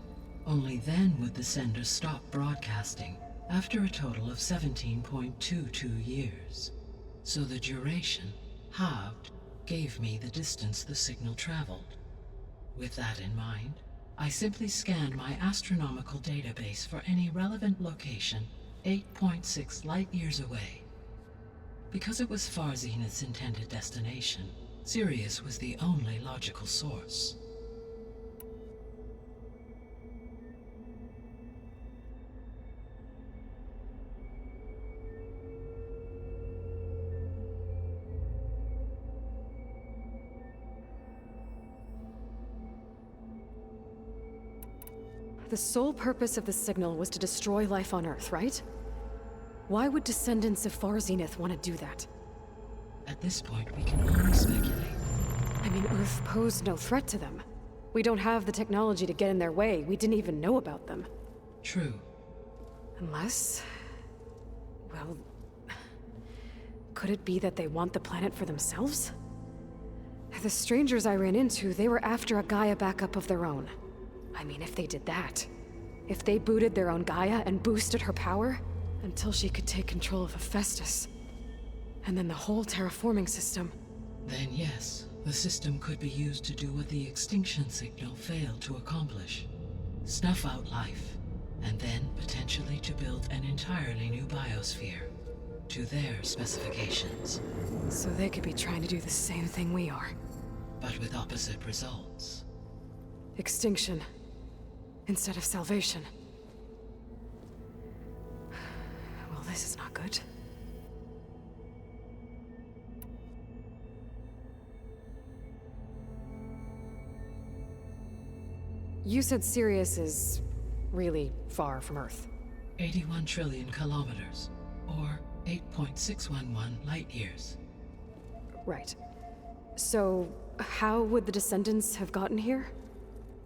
Only then would the sender stop broadcasting, after a total of 17.22 years. So the duration, halved, gave me the distance the signal traveled. With that in mind, I simply scanned my astronomical database for any relevant location 8.6 light-years away. Because it was Far Zenith's intended destination, Sirius was the only logical source. The sole purpose of the signal was to destroy life on Earth, right? Why would descendants of Far Zenith want to do that? At this point, we can only speculate. I mean, Earth posed no threat to them. We don't have the technology to get in their way. We didn't even know about them. True. Unless... well... could it be that they want the planet for themselves? The strangers I ran into, they were after a Gaia backup of their own. I mean, if they did that... if they booted their own Gaia and boosted her power... until she could take control of Hephaestus. And then the whole terraforming system. Then yes, the system could be used to do what the extinction signal failed to accomplish. Snuff out life, and then potentially to build an entirely new biosphere. To their specifications. So they could be trying to do the same thing we are. But with opposite results. Extinction. Instead of salvation. Well, this is not good. You said Sirius is really far from Earth. 81 trillion kilometers, or 8.611 light-years. Right. So, how would the descendants have gotten here?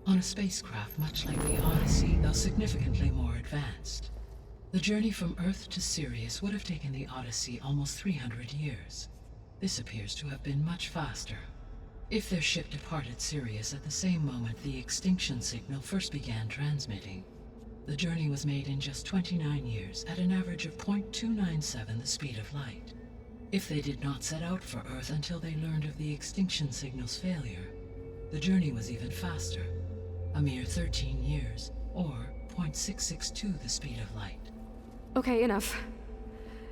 On a spacecraft much like the Odyssey, though significantly more advanced. The journey from Earth to Sirius would have taken the Odyssey almost 300 years. This appears to have been much faster. If their ship departed Sirius at the same moment the extinction signal first began transmitting, the journey was made in just 29 years at an average of 0.297 the speed of light. If they did not set out for Earth until they learned of the extinction signal's failure, the journey was even faster, a mere 13 years, or 0.662 the speed of light. Okay, enough.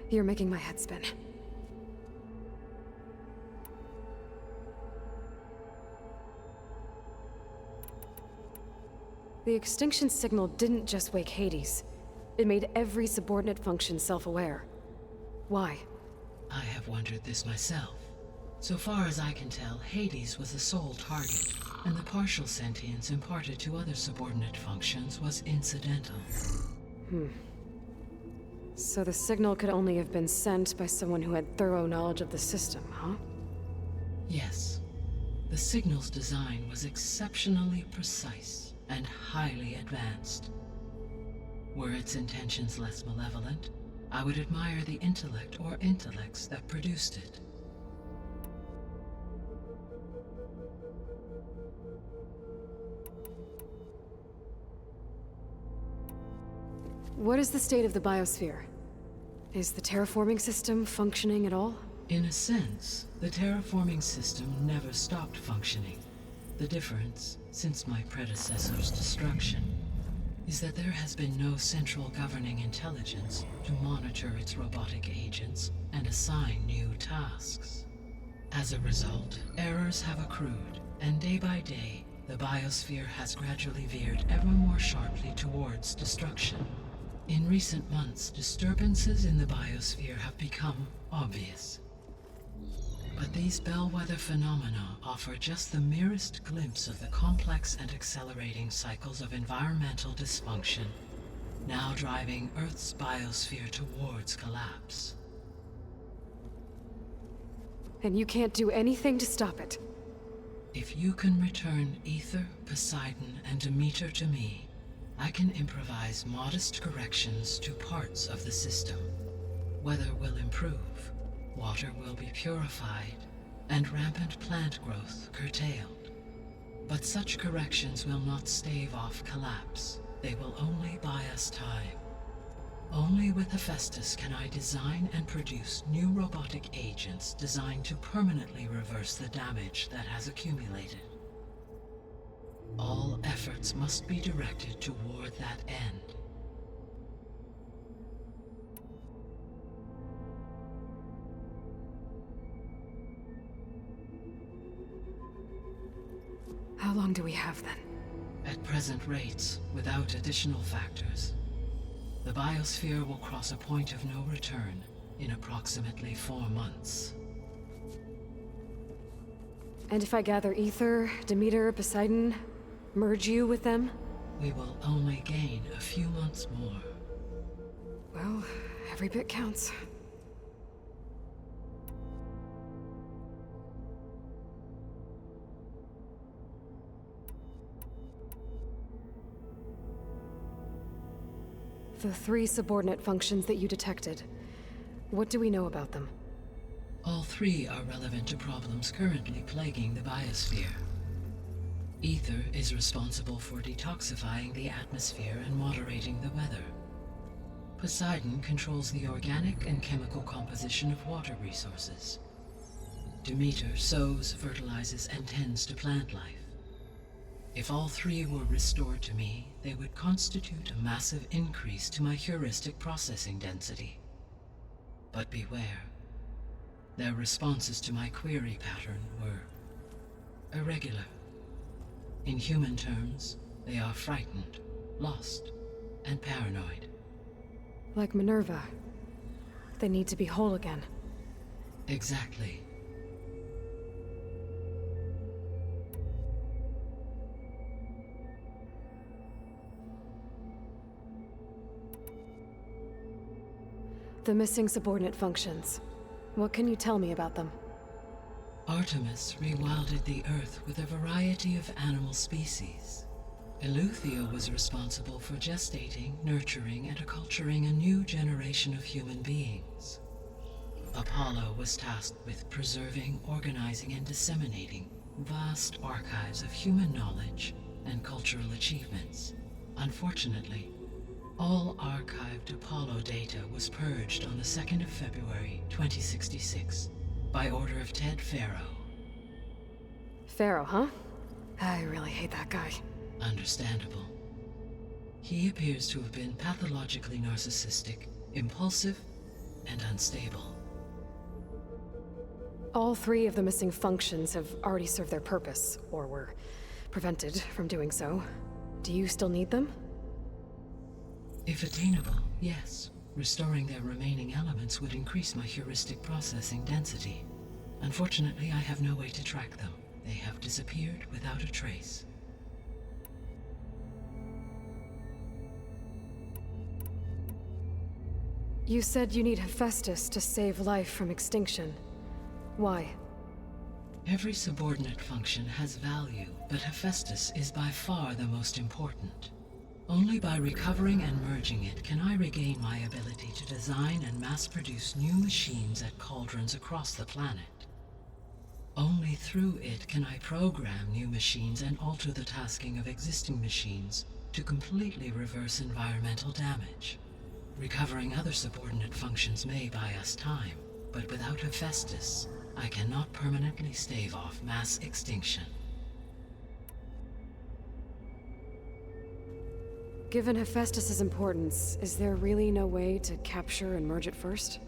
You're making my head spin. The extinction signal didn't just wake Hades. It made every subordinate function self-aware. Why? I have wondered this myself. So far as I can tell, Hades was the sole target, and the partial sentience imparted to other subordinate functions was incidental. So the signal could only have been sent by someone who had thorough knowledge of the system, huh? Yes. The signal's design was exceptionally precise and highly advanced. Were its intentions less malevolent, I would admire the intellect or intellects that produced it. What is the state of the biosphere? Is the terraforming system functioning at all? In a sense, the terraforming system never stopped functioning. The difference, since my predecessor's destruction, is that there has been no central governing intelligence to monitor its robotic agents and assign new tasks. As a result, errors have accrued, and day by day, the biosphere has gradually veered ever more sharply towards destruction. In recent months, disturbances in the biosphere have become obvious. But these bellwether phenomena offer just the merest glimpse of the complex and accelerating cycles of environmental dysfunction, now driving Earth's biosphere towards collapse. And you can't do anything to stop it? If you can return Ether, Poseidon, and Demeter to me, I can improvise modest corrections to parts of the system. Weather will improve, water will be purified, and rampant plant growth curtailed. But such corrections will not stave off collapse. They will only buy us time. Only with Hephaestus can I design and produce new robotic agents designed to permanently reverse the damage that has accumulated. All efforts must be directed toward that end. How long do we have then? At present rates, without additional factors, the biosphere will cross a point of no return in approximately 4 months. And if I gather Ether, Demeter, Poseidon, merge you with them? We will only gain a few months more. Well, every bit counts. The 3 subordinate functions that you detected, what do we know about them? All 3 are relevant to problems currently plaguing the biosphere. Ether is responsible for detoxifying the atmosphere and moderating the weather. Poseidon controls the organic and chemical composition of water resources. Demeter sows, fertilizes, and tends to plant life. If all 3 were restored to me, they would constitute a massive increase to my heuristic processing density. But beware. Their responses to my query pattern were irregular. In human terms, they are frightened, lost, and paranoid. Like Minerva. They need to be whole again. Exactly. The missing subordinate functions. What can you tell me about them? Artemis rewilded the Earth with a variety of animal species. Eleuthia was responsible for gestating, nurturing, and acculturating a new generation of human beings. Apollo was tasked with preserving, organizing, and disseminating vast archives of human knowledge and cultural achievements. Unfortunately, all archived Apollo data was purged on the 2nd of February, 2066, by order of Ted Faro. Pharaoh, huh? I really hate that guy. Understandable. He appears to have been pathologically narcissistic, impulsive, and unstable. All 3 of the missing functions have already served their purpose, or were prevented from doing so. Do you still need them? If attainable, yes. Restoring their remaining elements would increase my heuristic processing density. Unfortunately, I have no way to track them. They have disappeared without a trace. You said you need Hephaestus to save life from extinction. Why? Every subordinate function has value, but Hephaestus is by far the most important. Only by recovering and merging it can I regain my ability to design and mass-produce new machines at cauldrons across the planet. Only through it can I program new machines and alter the tasking of existing machines to completely reverse environmental damage. Recovering other subordinate functions may buy us time, but without Hephaestus, I cannot permanently stave off mass extinction. Given Hephaestus' importance, is there really no way to capture and merge it first?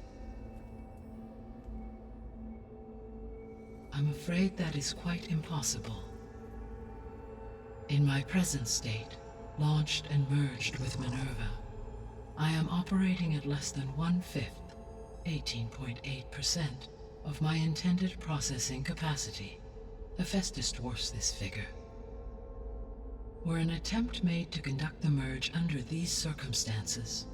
I'm afraid that is quite impossible. In my present state, launched and merged with Minerva, I am operating at less than 1/5, 18.8%, of my intended processing capacity. Hephaestus dwarfs this figure. Were an attempt made to conduct the merge under these circumstances,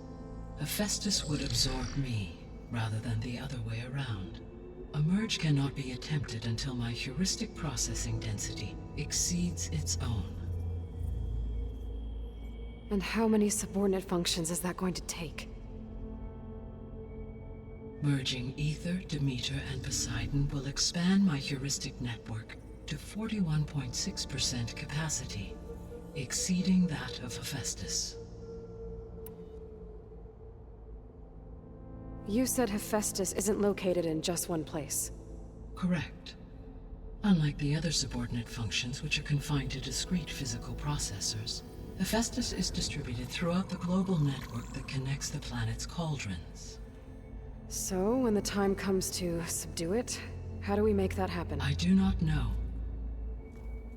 Hephaestus would absorb me, rather than the other way around. A merge cannot be attempted until my heuristic processing density exceeds its own. And how many subordinate functions is that going to take? Merging Ether, Demeter, and Poseidon will expand my heuristic network to 41.6% capacity, exceeding that of Hephaestus. You said Hephaestus isn't located in just one place. Correct. Unlike the other subordinate functions, which are confined to discrete physical processors, Hephaestus is distributed throughout the global network that connects the planet's cauldrons. So, when the time comes to subdue it, how do we make that happen? I do not know.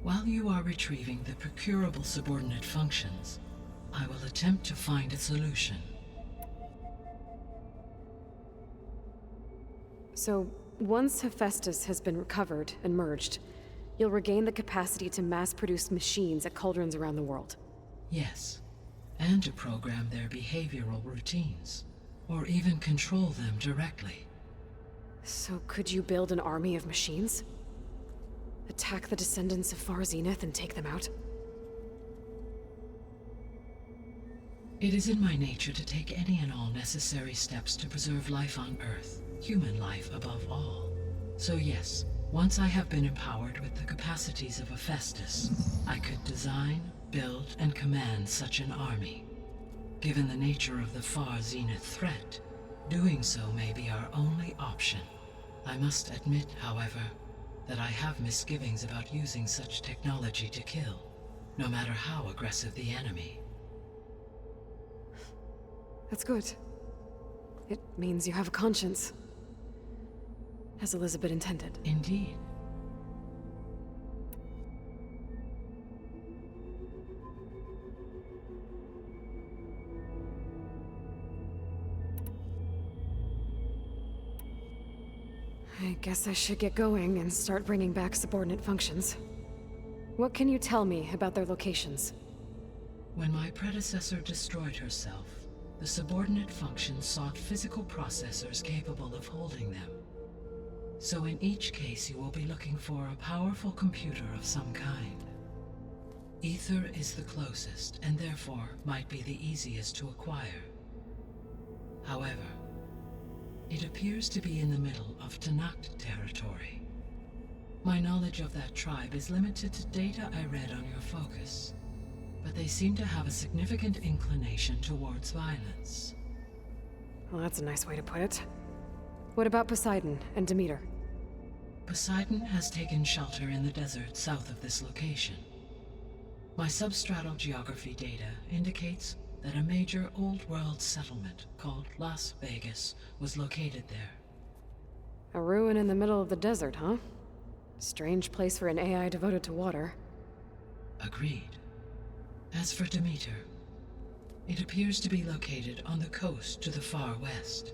While you are retrieving the procurable subordinate functions, I will attempt to find a solution. So, once Hephaestus has been recovered and merged, you'll regain the capacity to mass-produce machines at cauldrons around the world. Yes, and to program their behavioral routines, or even control them directly. So could you build an army of machines? Attack the descendants of Far Zenith and take them out? It is in my nature to take any and all necessary steps to preserve life on Earth, human life above all. So yes, once I have been empowered with the capacities of Hephaestus, I could design, build, and command such an army. Given the nature of the Far Zenith threat, doing so may be our only option. I must admit, however, that I have misgivings about using such technology to kill, no matter how aggressive the enemy. That's good. It means you have a conscience. As Elizabeth intended. Indeed. I guess I should get going and start bringing back subordinate functions. What can you tell me about their locations? When my predecessor destroyed herself, the subordinate functions sought physical processors capable of holding them. So in each case you will be looking for a powerful computer of some kind. Ether is the closest, and therefore might be the easiest to acquire. However, it appears to be in the middle of Tanakh territory. My knowledge of that tribe is limited to data I read on your focus, but they seem to have a significant inclination towards violence. Well, that's a nice way to put it. What about Poseidon and Demeter? Poseidon has taken shelter in the desert south of this location. My substratal geography data indicates that a major old-world settlement called Las Vegas was located there. A ruin in the middle of the desert, huh? Strange place for an AI devoted to water. Agreed. As for Demeter, it appears to be located on the coast to the far west.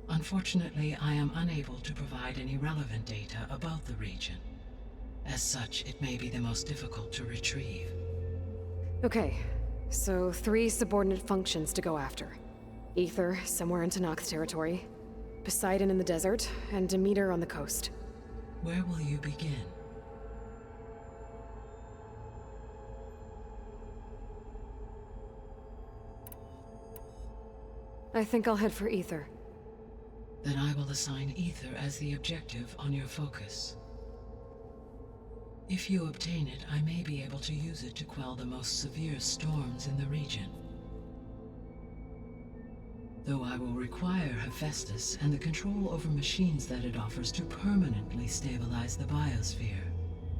Unfortunately, I am unable to provide any relevant data about the region. As such, it may be the most difficult to retrieve. Okay, so 3 subordinate functions to go after. Ether, somewhere in Tanakh territory, Poseidon in the desert, and Demeter on the coast. Where will you begin? I think I'll head for Ether. Then I will assign Ether as the objective on your focus. If you obtain it, I may be able to use it to quell the most severe storms in the region. though I will require Hephaestus and the control over machines that it offers to permanently stabilize the biosphere.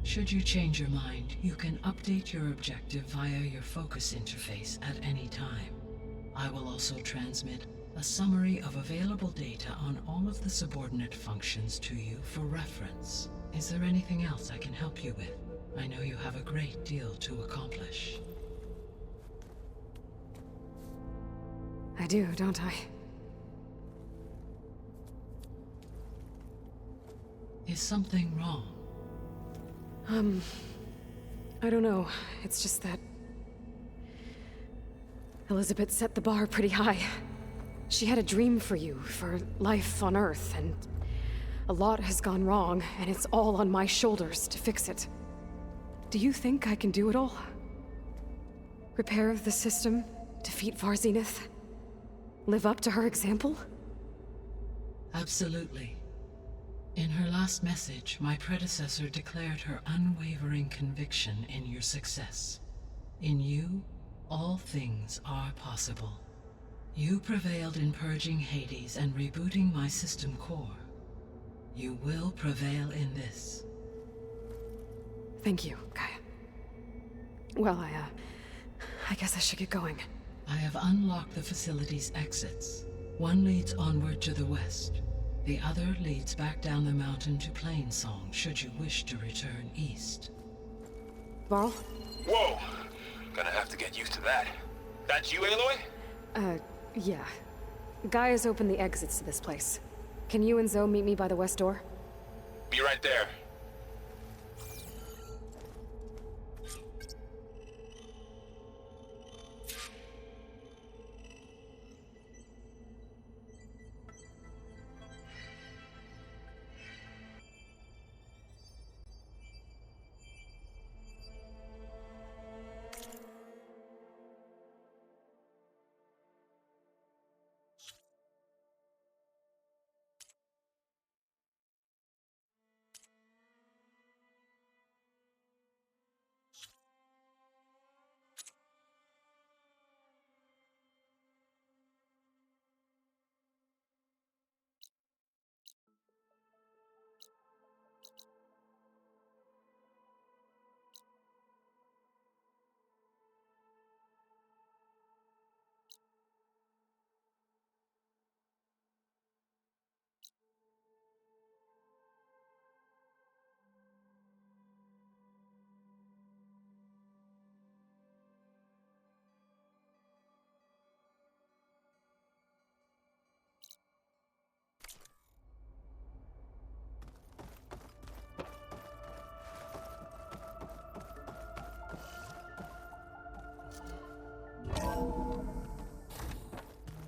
Should you change your mind, you can update your objective via your focus interface at any time. I will also transmit a summary of available data on all of the subordinate functions to you for reference. Is there anything else I can help you with? I know you have a great deal to accomplish. I do, don't I? Is something wrong? I don't know. It's just that Elizabeth set the bar pretty high. She had a dream for you, for life on Earth, and a lot has gone wrong, and it's all on my shoulders to fix it. Do you think I can do it all? Repair the system, defeat Varzinith, live up to her example? Absolutely. In her last message, my predecessor declared her unwavering conviction in your success. In you, all things are possible. You prevailed in purging Hades and rebooting my system core. You will prevail in this. Thank you, Gaia. Well, I guess I should get going. I have unlocked the facility's exits. One leads onward to the west. The other leads back down the mountain to Plainsong, should you wish to return east. Varl? Whoa! Gonna have to get used to that. That's you, Aloy? Yeah. Gaia's opened the exits to this place. Can you and Zo meet me by the west door? Be right there.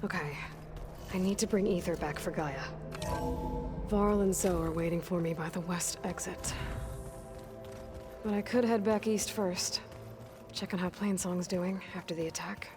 Okay. I need to bring Ether back for Gaia. Varl and Zo are waiting for me by the west exit. But I could head back east first. Check on how Plainsong's doing after the attack.